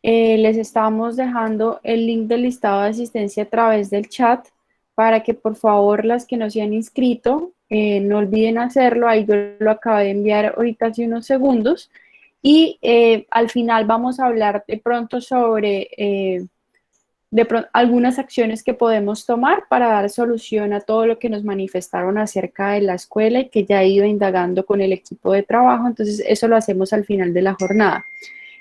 [SPEAKER 2] Les estamos dejando el link del listado de asistencia a través del chat para que por favor las que no se han inscrito no olviden hacerlo. Ahí yo lo acabé de enviar ahorita hace unos segundos. Y al final vamos a hablar de pronto sobre algunas acciones que podemos tomar para dar solución a todo lo que nos manifestaron acerca de la escuela y que ya he ido indagando con el equipo de trabajo. Entonces eso lo hacemos al final de la jornada.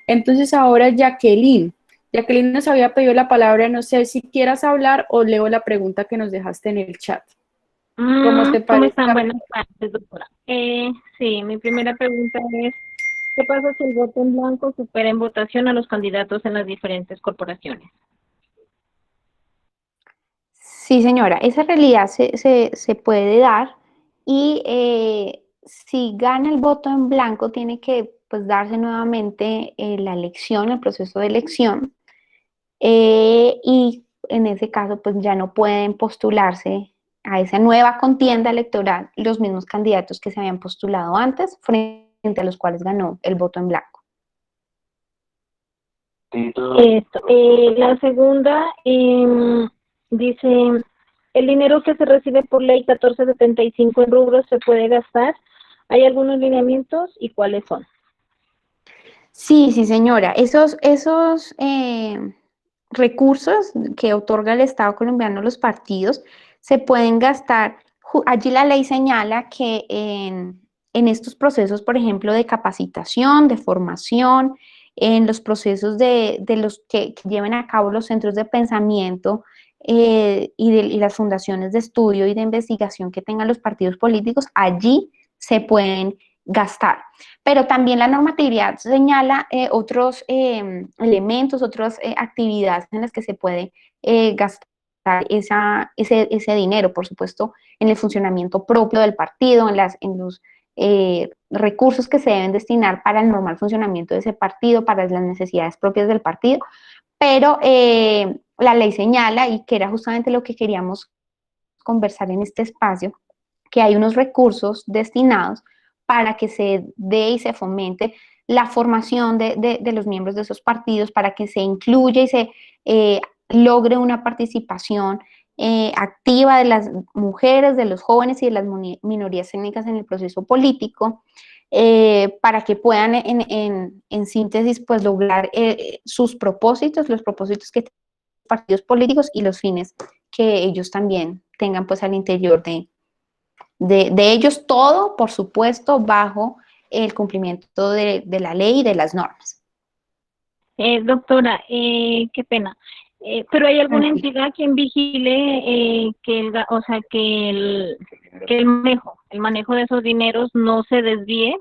[SPEAKER 2] Entonces ahora Jacqueline. Jacqueline nos había pedido la palabra, no sé si quieras hablar o leo la pregunta que nos dejaste en el chat.
[SPEAKER 9] ¿Cómo te parece? ¿Cómo están? Buenas tardes, doctora. Sí, mi primera pregunta es, ¿qué pasa si el voto en blanco supera en votación a los candidatos en las diferentes corporaciones?
[SPEAKER 6] Sí, señora, esa realidad se puede dar, y si gana el voto en blanco tiene que pues darse nuevamente la elección, el proceso de elección, y en ese caso pues ya no pueden postularse a esa nueva contienda electoral los mismos candidatos que se habían postulado antes, frente a los cuales ganó el voto en blanco.
[SPEAKER 9] La segunda, Dice, el dinero que se recibe por ley 1475 en rubros se puede gastar. ¿Hay algunos lineamientos y cuáles son?
[SPEAKER 6] Sí, sí, señora. Esos recursos que otorga el Estado colombiano a los partidos se pueden gastar. Allí la ley señala que en estos procesos, por ejemplo, de capacitación, de formación, en los procesos de los que lleven a cabo los centros de pensamiento y las fundaciones de estudio y de investigación que tengan los partidos políticos, allí se pueden gastar. Pero también la normatividad señala otros elementos, otras actividades en las que se puede gastar ese dinero, por supuesto, en el funcionamiento propio del partido, en los recursos que se deben destinar para el normal funcionamiento de ese partido, para las necesidades propias del partido, pero la ley señala, y que era justamente lo que queríamos conversar en este espacio, que hay unos recursos destinados para que se dé y se fomente la formación de los miembros de esos partidos, para que se incluya y se logre una participación activa de las mujeres, de los jóvenes y de las minorías étnicas en el proceso político, para que puedan en síntesis pues lograr sus propósitos, los propósitos que tienen los partidos políticos y los fines que ellos también tengan pues al interior de ellos, todo por supuesto bajo el cumplimiento de la ley y de las normas.
[SPEAKER 9] Doctora, qué pena. ¿Pero hay alguna entidad quien vigile que el manejo de esos dineros no se desvíe?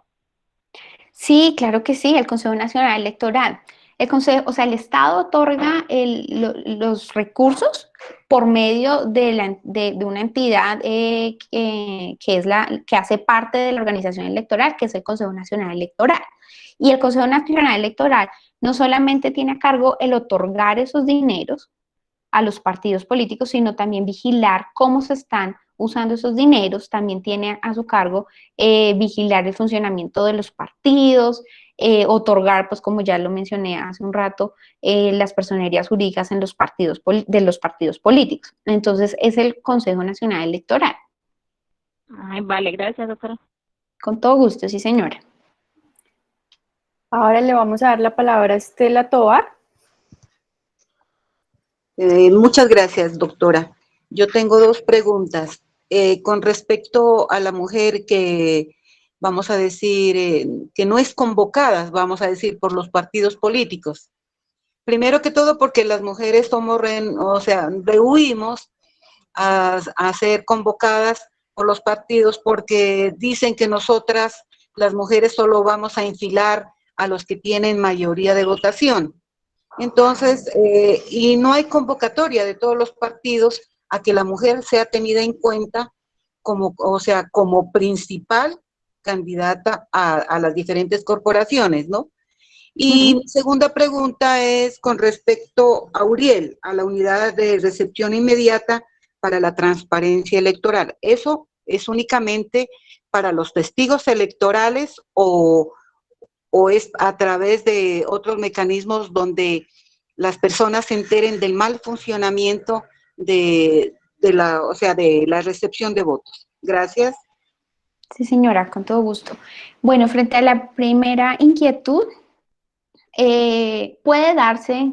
[SPEAKER 6] Sí, claro que sí, el Consejo Nacional Electoral. El Consejo, o sea, el Estado otorga los recursos por medio de una entidad que hace parte de la organización electoral, que es el Consejo Nacional Electoral. Y el Consejo Nacional Electoral no solamente tiene a cargo el otorgar esos dineros a los partidos políticos, sino también vigilar cómo se están usando esos dineros, también tiene a su cargo vigilar el funcionamiento de los partidos, otorgar, pues como ya lo mencioné hace un rato, las personerías jurídicas en los partidos de los partidos políticos. Entonces, es el Consejo Nacional Electoral.
[SPEAKER 9] Ay, vale, gracias, doctora.
[SPEAKER 6] Con todo gusto, sí, señora.
[SPEAKER 2] Ahora le vamos a dar la palabra a Estela Tovar.
[SPEAKER 8] Muchas gracias, doctora. Yo tengo dos preguntas. Con respecto a la mujer que, vamos a decir, que no es convocada, vamos a decir, por los partidos políticos. Primero que todo porque las mujeres somos, rehuimos a ser convocadas por los partidos porque dicen que nosotras, las mujeres, solo vamos a enfilar a los que tienen mayoría de votación. Entonces, y no hay convocatoria de todos los partidos a que la mujer sea tenida en cuenta como principal candidata a las diferentes corporaciones, ¿no? Y mi segunda pregunta es con respecto a URIEL, a la Unidad de Recepción Inmediata para la Transparencia Electoral. ¿Eso es únicamente para los testigos electorales o es a través de otros mecanismos donde las personas se enteren del mal funcionamiento de la recepción de votos? Gracias.
[SPEAKER 6] Sí, señora, con todo gusto. Bueno, frente a la primera inquietud, puede darse,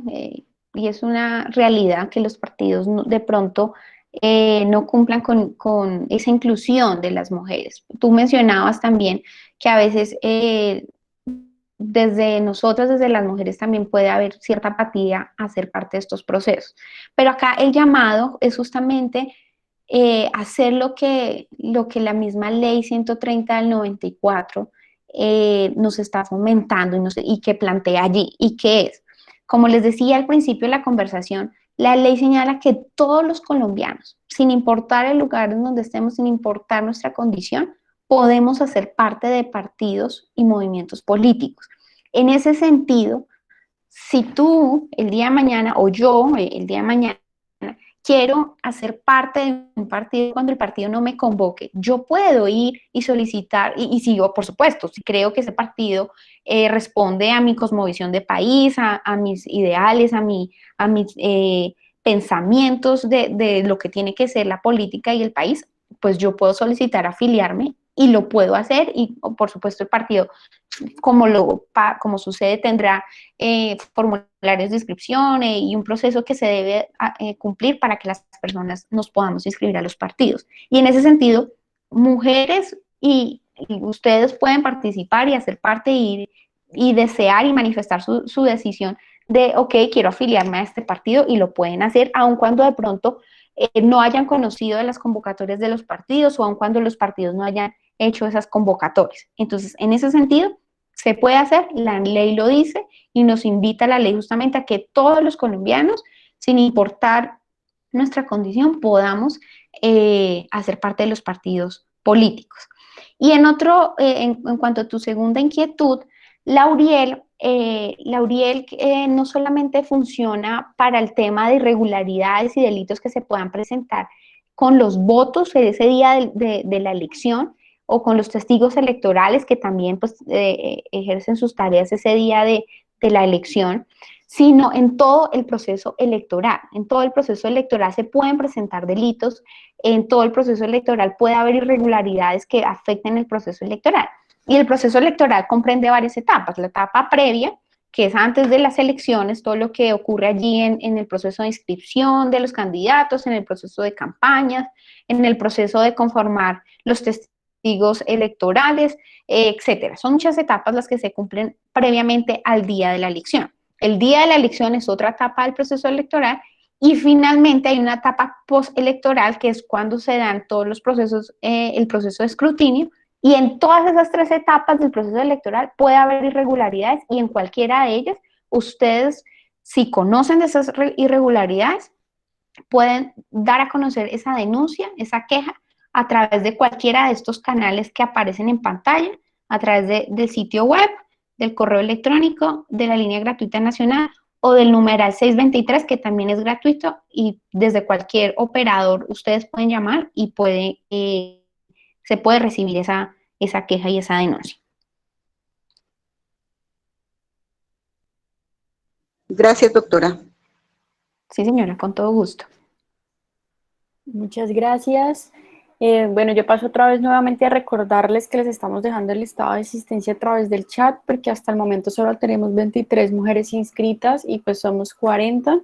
[SPEAKER 6] y es una realidad, que los partidos de pronto no cumplan con esa inclusión de las mujeres. Tú mencionabas también que a veces desde nosotras, desde las mujeres, también puede haber cierta apatía a ser parte de estos procesos. Pero acá el llamado es justamente hacer lo que la misma ley 130 del 94 nos está fomentando y que plantea allí, y que es, como les decía al principio de la conversación, la ley señala que todos los colombianos, sin importar el lugar en donde estemos, sin importar nuestra condición, podemos hacer parte de partidos y movimientos políticos. En ese sentido, si tú el día de mañana, o yo el día de mañana, quiero hacer parte de un partido cuando el partido no me convoque, yo puedo ir y solicitar, y si yo, por supuesto, si creo que ese partido responde a mi cosmovisión de país, a mis ideales, a mis pensamientos de lo que tiene que ser la política y el país, pues yo puedo solicitar afiliarme y lo puedo hacer y por supuesto el partido, como sucede, tendrá formularios de inscripción y un proceso que se debe cumplir para que las personas nos podamos inscribir a los partidos. Y en ese sentido, mujeres y ustedes pueden participar y hacer parte y desear y manifestar su decisión de, ok, quiero afiliarme a este partido, y lo pueden hacer aun cuando de pronto no hayan conocido de las convocatorias de los partidos o aun cuando los partidos no hayan hecho esas convocatorias. Entonces, en ese sentido, se puede hacer, la ley lo dice y nos invita la ley justamente a que todos los colombianos, sin importar nuestra condición, podamos hacer parte de los partidos políticos. Y en cuanto a tu segunda inquietud, Lauriel no solamente funciona para el tema de irregularidades y delitos que se puedan presentar con los votos en ese día de la elección o con los testigos electorales que también pues, ejercen sus tareas ese día de la elección, sino en todo el proceso electoral. En todo el proceso electoral se pueden presentar delitos, en todo el proceso electoral puede haber irregularidades que afecten el proceso electoral. Y el proceso electoral comprende varias etapas. La etapa previa, que es antes de las elecciones, todo lo que ocurre allí en el proceso de inscripción de los candidatos, en el proceso de campañas, en el proceso de conformar los testigos electorales, etcétera. Son muchas etapas las que se cumplen previamente al día de la elección. El día de la elección es otra etapa del proceso electoral y finalmente hay una etapa postelectoral que es cuando se dan todos los procesos, el proceso de escrutinio. Y en todas esas tres etapas del proceso electoral puede haber irregularidades y en cualquiera de ellas ustedes, si conocen de esas irregularidades, pueden dar a conocer esa denuncia, esa queja, a través de cualquiera de estos canales que aparecen en pantalla, a través del sitio web, del correo electrónico, de la línea gratuita nacional o del numeral 623, que también es gratuito, y desde cualquier operador ustedes pueden llamar y se puede recibir esa queja y esa denuncia.
[SPEAKER 8] Gracias, doctora.
[SPEAKER 6] Sí, señora, con todo gusto.
[SPEAKER 2] Muchas gracias. Bueno, yo paso otra vez nuevamente a recordarles que les estamos dejando el listado de asistencia a través del chat, porque hasta el momento solo tenemos 23 mujeres inscritas y pues somos 40.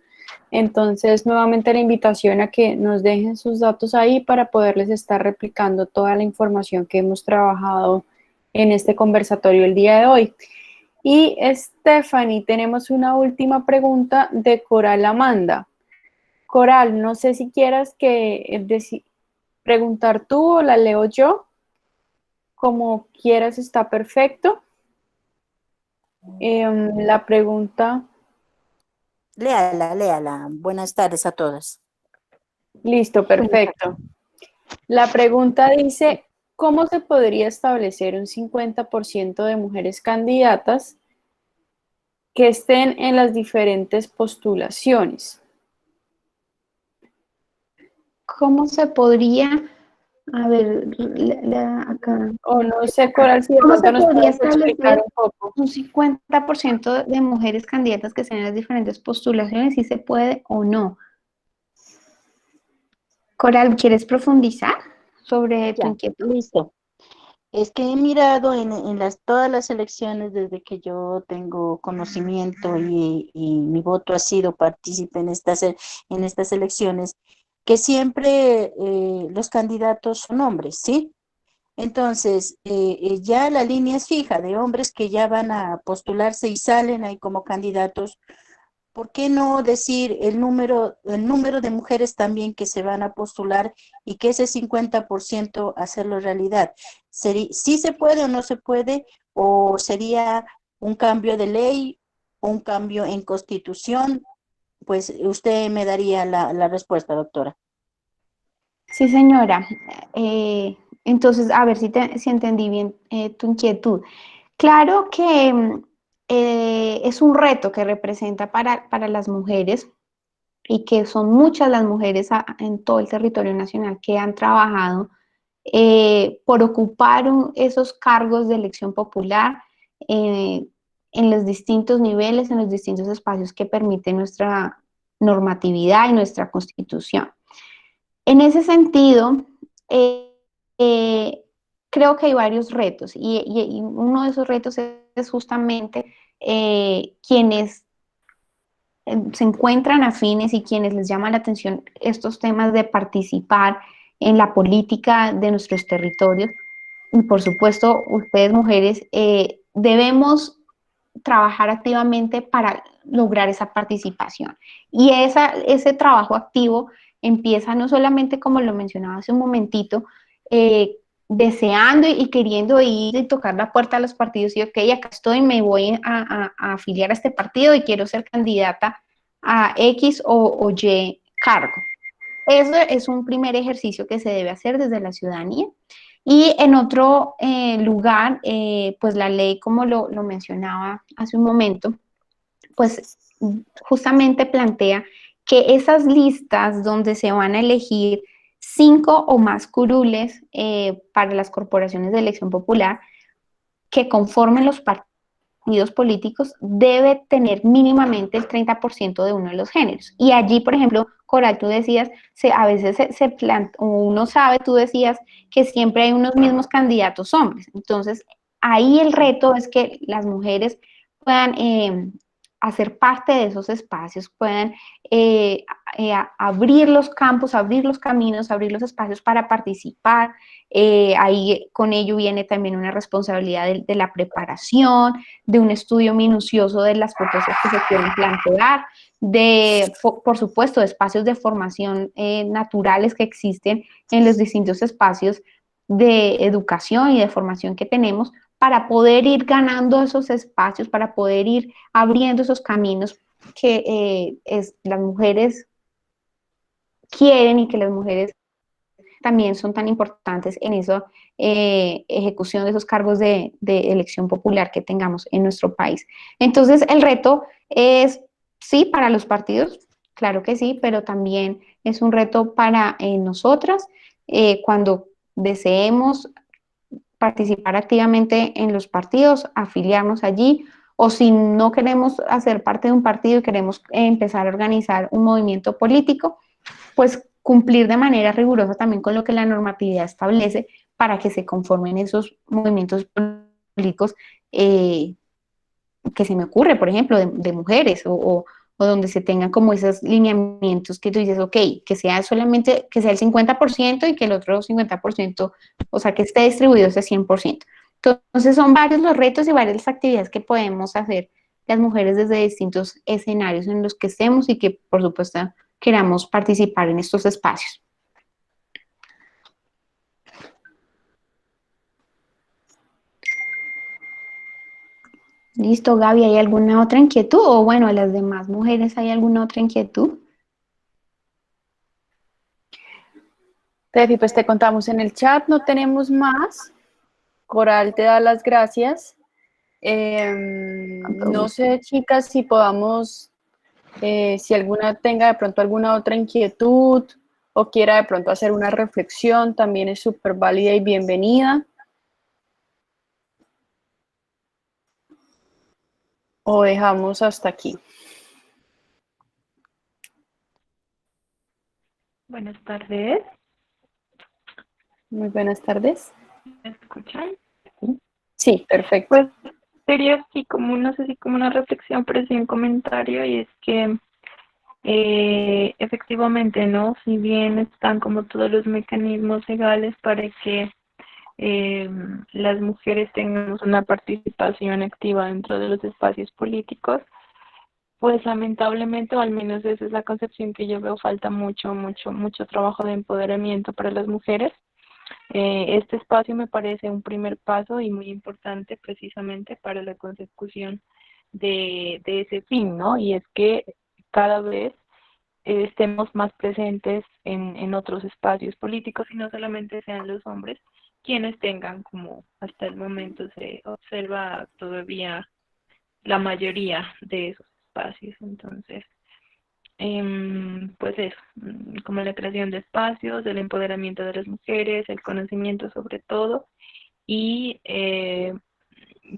[SPEAKER 2] Entonces, nuevamente la invitación a que nos dejen sus datos ahí para poderles estar replicando toda la información que hemos trabajado en este conversatorio el día de hoy. Y Stephanie, tenemos una última pregunta de Coral Amanda. Coral, no sé si quieras preguntar tú o la leo yo. Como quieras, está perfecto. La pregunta...
[SPEAKER 10] Léala. Buenas tardes a todas.
[SPEAKER 2] Listo, perfecto. La pregunta dice, ¿cómo se podría establecer un 50% de mujeres candidatas que estén en las diferentes postulaciones?
[SPEAKER 6] ¿Cómo se podría, a ver, acá?
[SPEAKER 2] O no sé, Coral, si de
[SPEAKER 6] ¿Cómo se
[SPEAKER 2] pronto nos
[SPEAKER 6] podría
[SPEAKER 2] puedes explicar un poco?
[SPEAKER 6] un 50% de mujeres candidatas que estén en las diferentes postulaciones, si se puede o no? Coral, ¿quieres profundizar sobre tu inquietud?
[SPEAKER 10] Listo. Es que he mirado en todas las elecciones desde que yo tengo conocimiento y mi voto ha sido partícipe en estas elecciones, que siempre los candidatos son hombres, ¿sí? Entonces, ya la línea es fija de hombres que ya van a postularse y salen ahí como candidatos. ¿Por qué no decir el número de mujeres también que se van a postular y que ese 50% hacerlo realidad? ¿Sí se puede o no se puede? ¿O sería un cambio de ley, un cambio en constitución? Pues usted me daría la respuesta, doctora.
[SPEAKER 6] Sí, señora. Entonces, a ver si entendí bien tu inquietud. Claro que es un reto que representa para las mujeres y que son muchas las mujeres en todo el territorio nacional que han trabajado por ocupar esos cargos de elección popular en los distintos niveles, en los distintos espacios que permite nuestra normatividad y nuestra Constitución. En ese sentido, creo que hay varios retos y uno de esos retos es justamente quienes se encuentran afines y quienes les llama la atención estos temas de participar en la política de nuestros territorios. Y por supuesto, ustedes mujeres debemos trabajar activamente para lograr esa participación. Y ese trabajo activo empieza no solamente, como lo mencionaba hace un momentito, deseando y queriendo ir y tocar la puerta a los partidos y, ok, acá estoy, me voy a afiliar a este partido y quiero ser candidata a X o Y cargo. Eso es un primer ejercicio que se debe hacer desde la ciudadanía. Y en otro lugar, pues la ley, como lo mencionaba hace un momento, pues justamente plantea que esas listas donde se van a elegir 5 o más curules para las corporaciones de elección popular que conformen los partidos políticos debe tener mínimamente el 30% de uno de los géneros. Y allí, por ejemplo, Coral, tú decías, a veces uno sabe, tú decías que siempre hay unos mismos candidatos hombres. Entonces, ahí el reto es que las mujeres puedan hacer parte de esos espacios, puedan abrir los campos, abrir los caminos, abrir los espacios para participar. Ahí con ello viene también una responsabilidad de la preparación, de un estudio minucioso de las propuestas que se quieren plantear, por supuesto, de espacios de formación naturales que existen en los distintos espacios de educación y de formación que tenemos para poder ir ganando esos espacios, para poder ir abriendo esos caminos que las mujeres quieren y que las mujeres también son tan importantes en esa ejecución de esos cargos de elección popular que tengamos en nuestro país. Entonces, el reto es, sí, para los partidos, claro que sí, pero también es un reto para nosotras cuando deseemos participar activamente en los partidos, afiliarnos allí, o si no queremos hacer parte de un partido y queremos empezar a organizar un movimiento político, pues cumplir de manera rigurosa también con lo que la normatividad establece para que se conformen esos movimientos políticos que se me ocurre, por ejemplo, de mujeres o donde se tengan como esos lineamientos que tú dices, ok, que sea solamente, que sea el 50% y que el otro 50%, o sea, que esté distribuido ese 100%. Entonces son varios los retos y varias las actividades que podemos hacer las mujeres desde distintos escenarios en los que estemos y que, por supuesto, queramos participar en estos espacios. Listo, Gaby, ¿hay alguna otra inquietud? O bueno, a las demás mujeres, ¿hay alguna otra inquietud?
[SPEAKER 2] Tefi, pues te contamos en el chat, no tenemos más. Coral te da las gracias. No sé, chicas, si podamos, si alguna tenga de pronto alguna otra inquietud o quiera de pronto hacer una reflexión, también es súper válida y bienvenida. O dejamos hasta aquí.
[SPEAKER 11] Buenas tardes.
[SPEAKER 2] Muy buenas tardes.
[SPEAKER 11] ¿Me escuchan?
[SPEAKER 2] Sí, perfecto.
[SPEAKER 11] Pues sería así como, no sé si como una reflexión, pero sí un comentario, y es que efectivamente, ¿no? Si bien están como todos los mecanismos legales para que las mujeres tengamos una participación activa dentro de los espacios políticos, pues lamentablemente, o al menos esa es la concepción que yo veo, falta mucho trabajo de empoderamiento para las mujeres. Este espacio me parece un primer paso y muy importante precisamente para la consecución de ese fin, ¿no? Y es que cada vez estemos más presentes en otros espacios políticos y no solamente sean los hombres quienes tengan, como hasta el momento se observa todavía, la mayoría de esos espacios. Entonces, pues eso, como la creación de espacios, el empoderamiento de las mujeres, el conocimiento sobre todo, y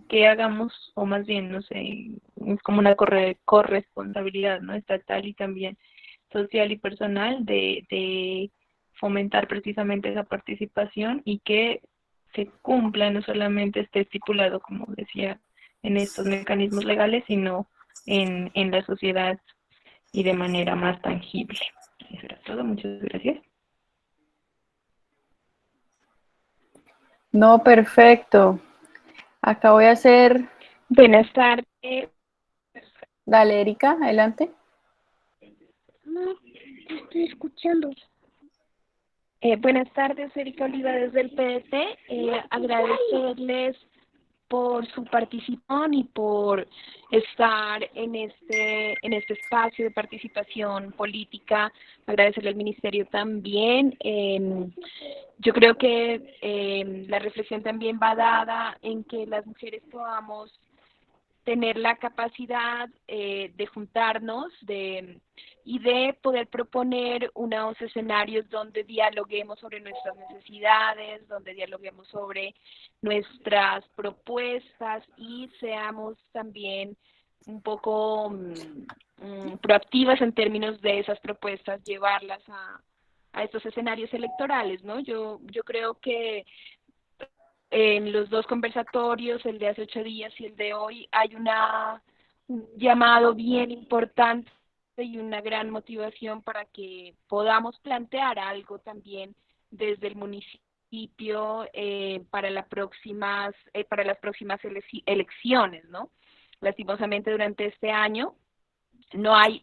[SPEAKER 11] que hagamos, o más bien, no sé, es como una corresponsabilidad, ¿no? Estatal y también social y personal de fomentar precisamente esa participación y que se cumpla, no solamente esté estipulado, como decía, en estos mecanismos legales, sino en la sociedad y de manera más tangible. Eso era todo, muchas gracias.
[SPEAKER 2] No, perfecto. Acá voy a hacer...
[SPEAKER 9] Buenas tardes.
[SPEAKER 2] Dale, Erika, adelante.
[SPEAKER 9] No, te estoy escuchando. Buenas tardes, Erika Oliva desde el PDT. Agradecerles por su participación y por estar en este espacio de participación política. Agradecerle al Ministerio también. Yo creo que la reflexión también va dada en que las mujeres podamos tener la capacidad de juntarnos y de poder proponer unos escenarios donde dialoguemos sobre nuestras necesidades, donde dialoguemos sobre nuestras propuestas y seamos también un poco proactivas en términos de esas propuestas, llevarlas a estos escenarios electorales, ¿no? Yo creo que en los dos conversatorios, el de hace 8 días y el de hoy, hay un llamado bien importante y una gran motivación para que podamos plantear algo también desde el municipio para las próximas elecciones, ¿no? Lastimosamente durante este año no hay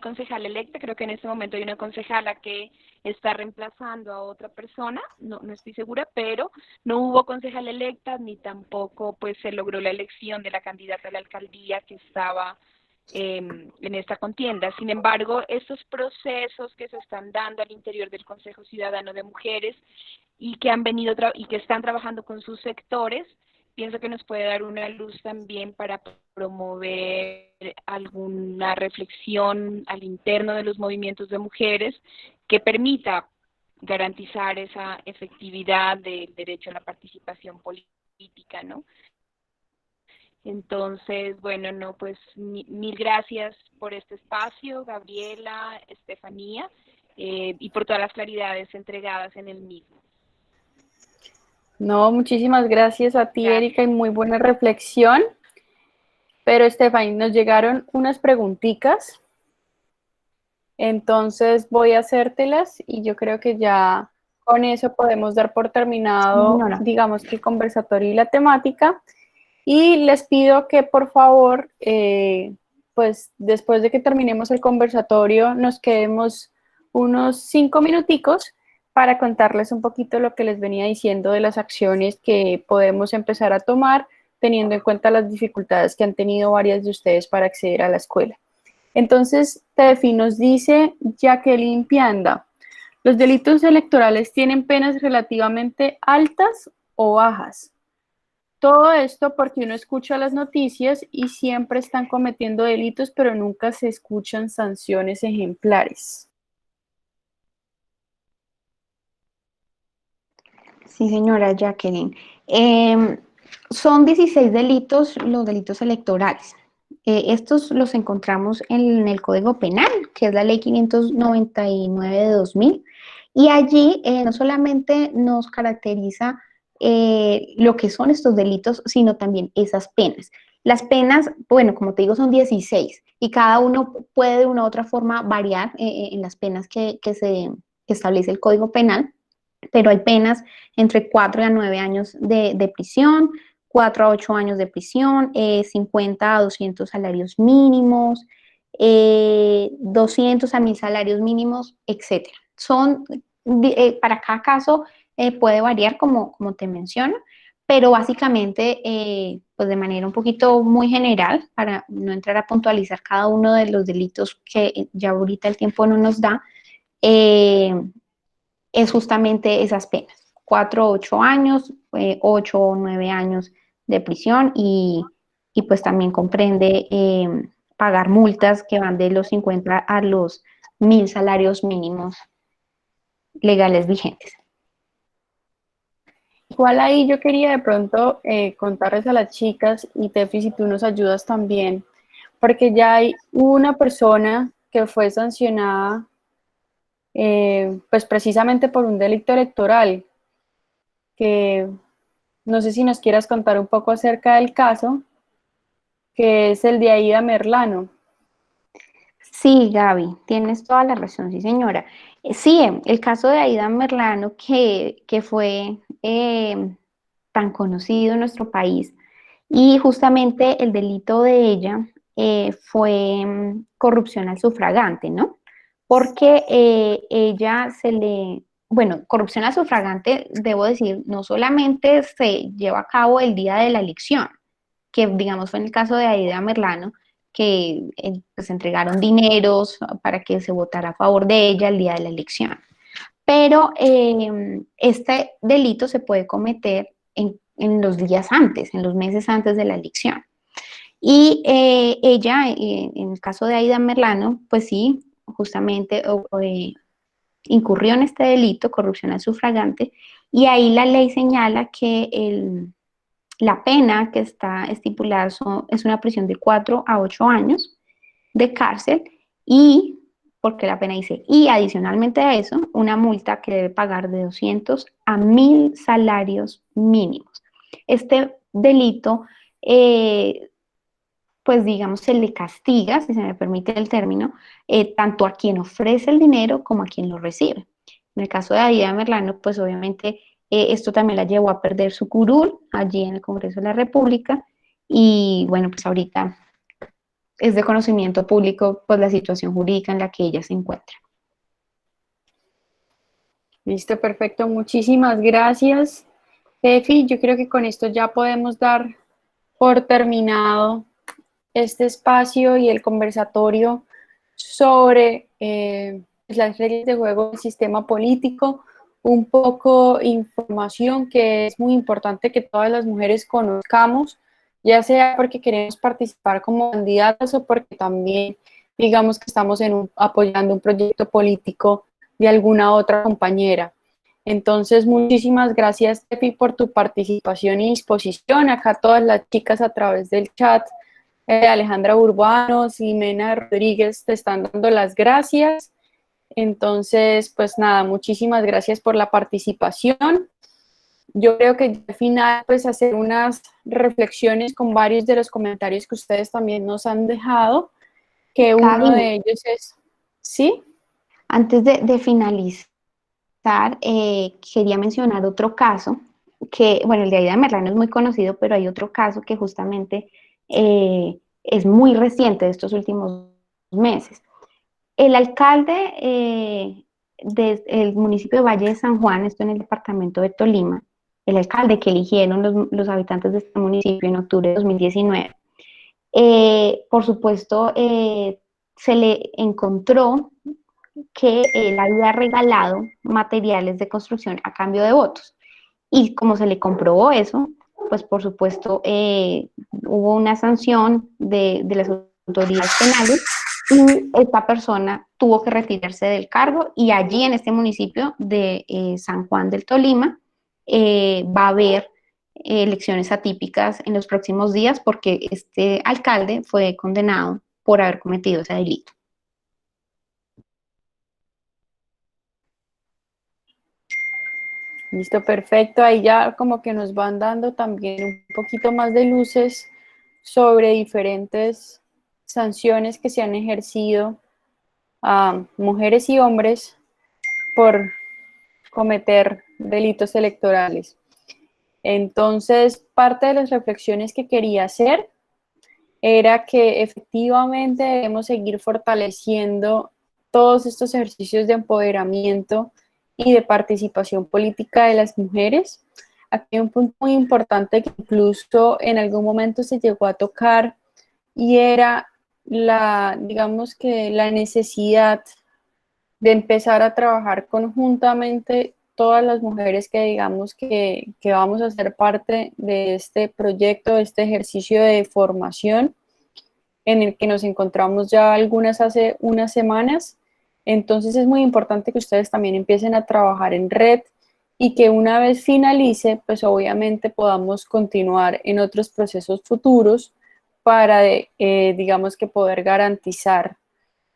[SPEAKER 9] concejal electa. Creo que en este momento hay una concejala que está reemplazando a otra persona, no estoy segura, pero no hubo concejal electa ni tampoco pues se logró la elección de la candidata a la alcaldía que estaba en esta contienda. Sin embargo, estos procesos que se están dando al interior del Consejo Ciudadano de Mujeres y que han venido y que están trabajando con sus sectores, pienso que nos puede dar una luz también para promover alguna reflexión al interno de los movimientos de mujeres que permita garantizar esa efectividad del derecho a la participación política, ¿no? Entonces, bueno, no, pues mil gracias por este espacio, Gabriela, Estefanía, y por todas las claridades entregadas en el mismo.
[SPEAKER 2] No, muchísimas gracias a ti, Erika, y muy buena reflexión. Pero, Estefany, nos llegaron unas preguntitas, entonces voy a hacértelas y yo creo que ya con eso podemos dar por terminado, digamos que el conversatorio y la temática. Y les pido que, por favor, pues después de que terminemos el conversatorio, nos quedemos unos 5 minuticos para contarles un poquito lo que les venía diciendo de las acciones que podemos empezar a tomar, teniendo en cuenta las dificultades que han tenido varias de ustedes para acceder a la escuela. Entonces, Tefi, nos dice Jacqueline Pianda, ¿los delitos electorales tienen penas relativamente altas o bajas? Todo esto porque uno escucha las noticias y siempre están cometiendo delitos, pero nunca se escuchan sanciones ejemplares.
[SPEAKER 6] Sí, señora Jacqueline. Son 16 delitos, los delitos electorales. Estos los encontramos en el Código Penal, que es la Ley 599 de 2000, y allí no solamente nos caracteriza lo que son estos delitos, sino también esas penas. Las penas, bueno, como te digo, son 16, y cada uno puede de una u otra forma variar en las penas que establece el Código Penal, pero hay penas entre 4 a 9 años de prisión, 4 a 8 años de prisión, 50 a 200 salarios mínimos, 200 a 1000 salarios mínimos, etc. Para cada caso puede variar como te menciono, pero básicamente, pues de manera un poquito muy general, para no entrar a puntualizar cada uno de los delitos que ya ahorita el tiempo no nos da, es justamente esas penas, 4 o 8 años, 8 o 9 años de prisión y pues también comprende pagar multas que van de los 50 a los 1000 salarios mínimos legales vigentes.
[SPEAKER 2] Igual ahí yo quería de pronto contarles a las chicas, y Tefi, si tú nos ayudas también, porque ya hay una persona que fue sancionada pues precisamente por un delito electoral, que no sé si nos quieras contar un poco acerca del caso, que es el de Aida Merlano.
[SPEAKER 6] Sí, Gaby, tienes toda la razón, sí, señora. Sí, el caso de Aida Merlano, que fue tan conocido en nuestro país, y justamente el delito de ella fue corrupción al sufragante, ¿no? Porque ella se le, bueno, corrupción al sufragante, debo decir, no solamente se lleva a cabo el día de la elección, que digamos fue en el caso de Aida Merlano, que pues entregaron dineros para que se votara a favor de ella el día de la elección. Pero este delito se puede cometer en los días antes, en los meses antes de la elección. Y ella, en el caso de Aida Merlano, pues sí, justamente incurrió en este delito, corrupción al sufragante, y ahí la ley señala que la pena que está estipulada es una prisión de 4 a 8 años de cárcel y, porque la pena dice, y adicionalmente a eso, una multa que debe pagar de 200 a 1000 salarios mínimos. Este delito, pues digamos, se le castiga, si se me permite el término, tanto a quien ofrece el dinero como a quien lo recibe. En el caso de Aida Merlano, pues obviamente esto también la llevó a perder su curul allí en el Congreso de la República y bueno, pues ahorita es de conocimiento público pues la situación jurídica en la que ella se encuentra.
[SPEAKER 2] Listo, perfecto. Muchísimas gracias, Tefi. Yo creo que con esto ya podemos dar por terminado este espacio y el conversatorio sobre las reglas de juego del sistema político, un poco información que es muy importante que todas las mujeres conozcamos, ya sea porque queremos participar como candidatas o porque también digamos que estamos apoyando un proyecto político de alguna otra compañera. Entonces, muchísimas gracias, Tefi, por tu participación y disposición. Acá todas las chicas a través del chat, Alejandra Urbano, Ximena Rodríguez, te están dando las gracias. Entonces, pues nada, muchísimas gracias por la participación. Yo creo que al final, pues hacer unas reflexiones con varios de los comentarios que ustedes también nos han dejado, que uno de ellos es, ¿sí?
[SPEAKER 6] Antes de finalizar, quería mencionar otro caso, que, bueno, el de Aida Merlano es muy conocido, pero hay otro caso que justamente es muy reciente de estos últimos meses. El alcalde del municipio de Valle de San Juan, esto en el departamento de Tolima, el alcalde que eligieron los habitantes de este municipio en octubre de 2019, por supuesto, se le encontró que él había regalado materiales de construcción a cambio de votos. Y como se le comprobó eso, pues por supuesto hubo una sanción de las autoridades penales y esta persona tuvo que retirarse del cargo y allí en este municipio de San Juan del Tolima va a haber elecciones atípicas en los próximos días porque este alcalde fue condenado por haber cometido ese delito.
[SPEAKER 2] Listo, perfecto. Ahí ya como que nos van dando también un poquito más de luces sobre diferentes sanciones que se han ejercido a mujeres y hombres por cometer delitos electorales. Entonces, parte de las reflexiones que quería hacer era que efectivamente debemos seguir fortaleciendo todos estos ejercicios de empoderamiento y de participación política de las mujeres. Aquí hay un punto muy importante que incluso en algún momento se llegó a tocar y era digamos que la necesidad de empezar a trabajar conjuntamente todas las mujeres que digamos que vamos a ser parte de este proyecto, de este ejercicio de formación en el que nos encontramos ya algunas hace unas semanas. Entonces es muy importante que ustedes también empiecen a trabajar en red y que una vez finalice, pues obviamente podamos continuar en otros procesos futuros para, digamos que poder garantizar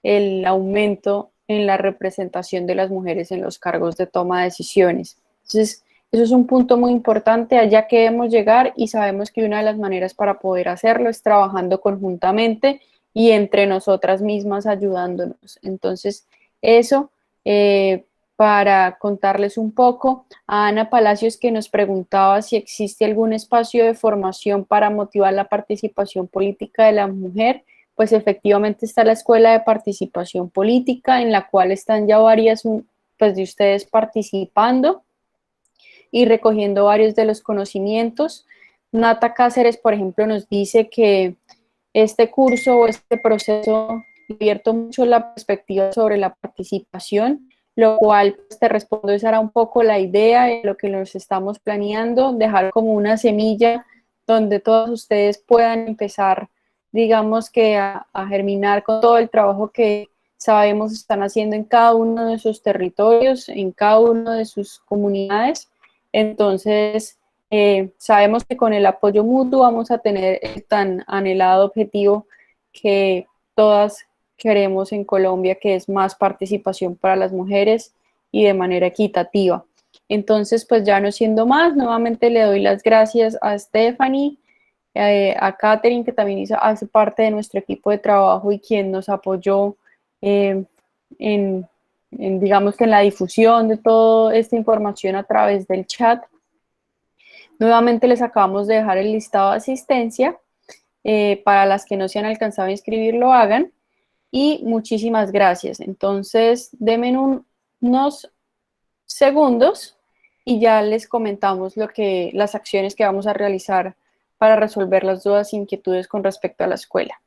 [SPEAKER 2] el aumento en la representación de las mujeres en los cargos de toma de decisiones. Entonces, eso es un punto muy importante, allá queremos llegar y sabemos que una de las maneras para poder hacerlo es trabajando conjuntamente y entre nosotras mismas ayudándonos. Entonces, eso para contarles un poco. A Ana Palacios, que nos preguntaba si existe algún espacio de formación para motivar la participación política de la mujer. Pues efectivamente está la Escuela de Participación Política, en la cual están ya varias pues, de ustedes participando y recogiendo varios de los conocimientos. Nata Cáceres, por ejemplo, nos dice que este curso o este proceso ha abierto mucho la perspectiva sobre la participación, lo cual pues, te respondo, esa era un poco la idea de lo que nos estamos planeando, dejar como una semilla donde todos ustedes puedan empezar, digamos que a germinar con todo el trabajo que sabemos están haciendo en cada uno de sus territorios, en cada una de sus comunidades. Entonces, sabemos que con el apoyo mutuo vamos a tener el tan anhelado objetivo que todas queremos en Colombia, que es más participación para las mujeres y de manera equitativa. Entonces, pues ya no siendo más, nuevamente le doy las gracias a Stephanie, a Catherine, que también hace parte de nuestro equipo de trabajo y quien nos apoyó digamos que en la difusión de toda esta información a través del chat. Nuevamente les acabamos de dejar el listado de asistencia. Para las que no se han alcanzado a inscribir, lo hagan. Y muchísimas gracias. Entonces, denme unos segundos y ya les comentamos las acciones que vamos a realizar para resolver las dudas e inquietudes con respecto a la escuela.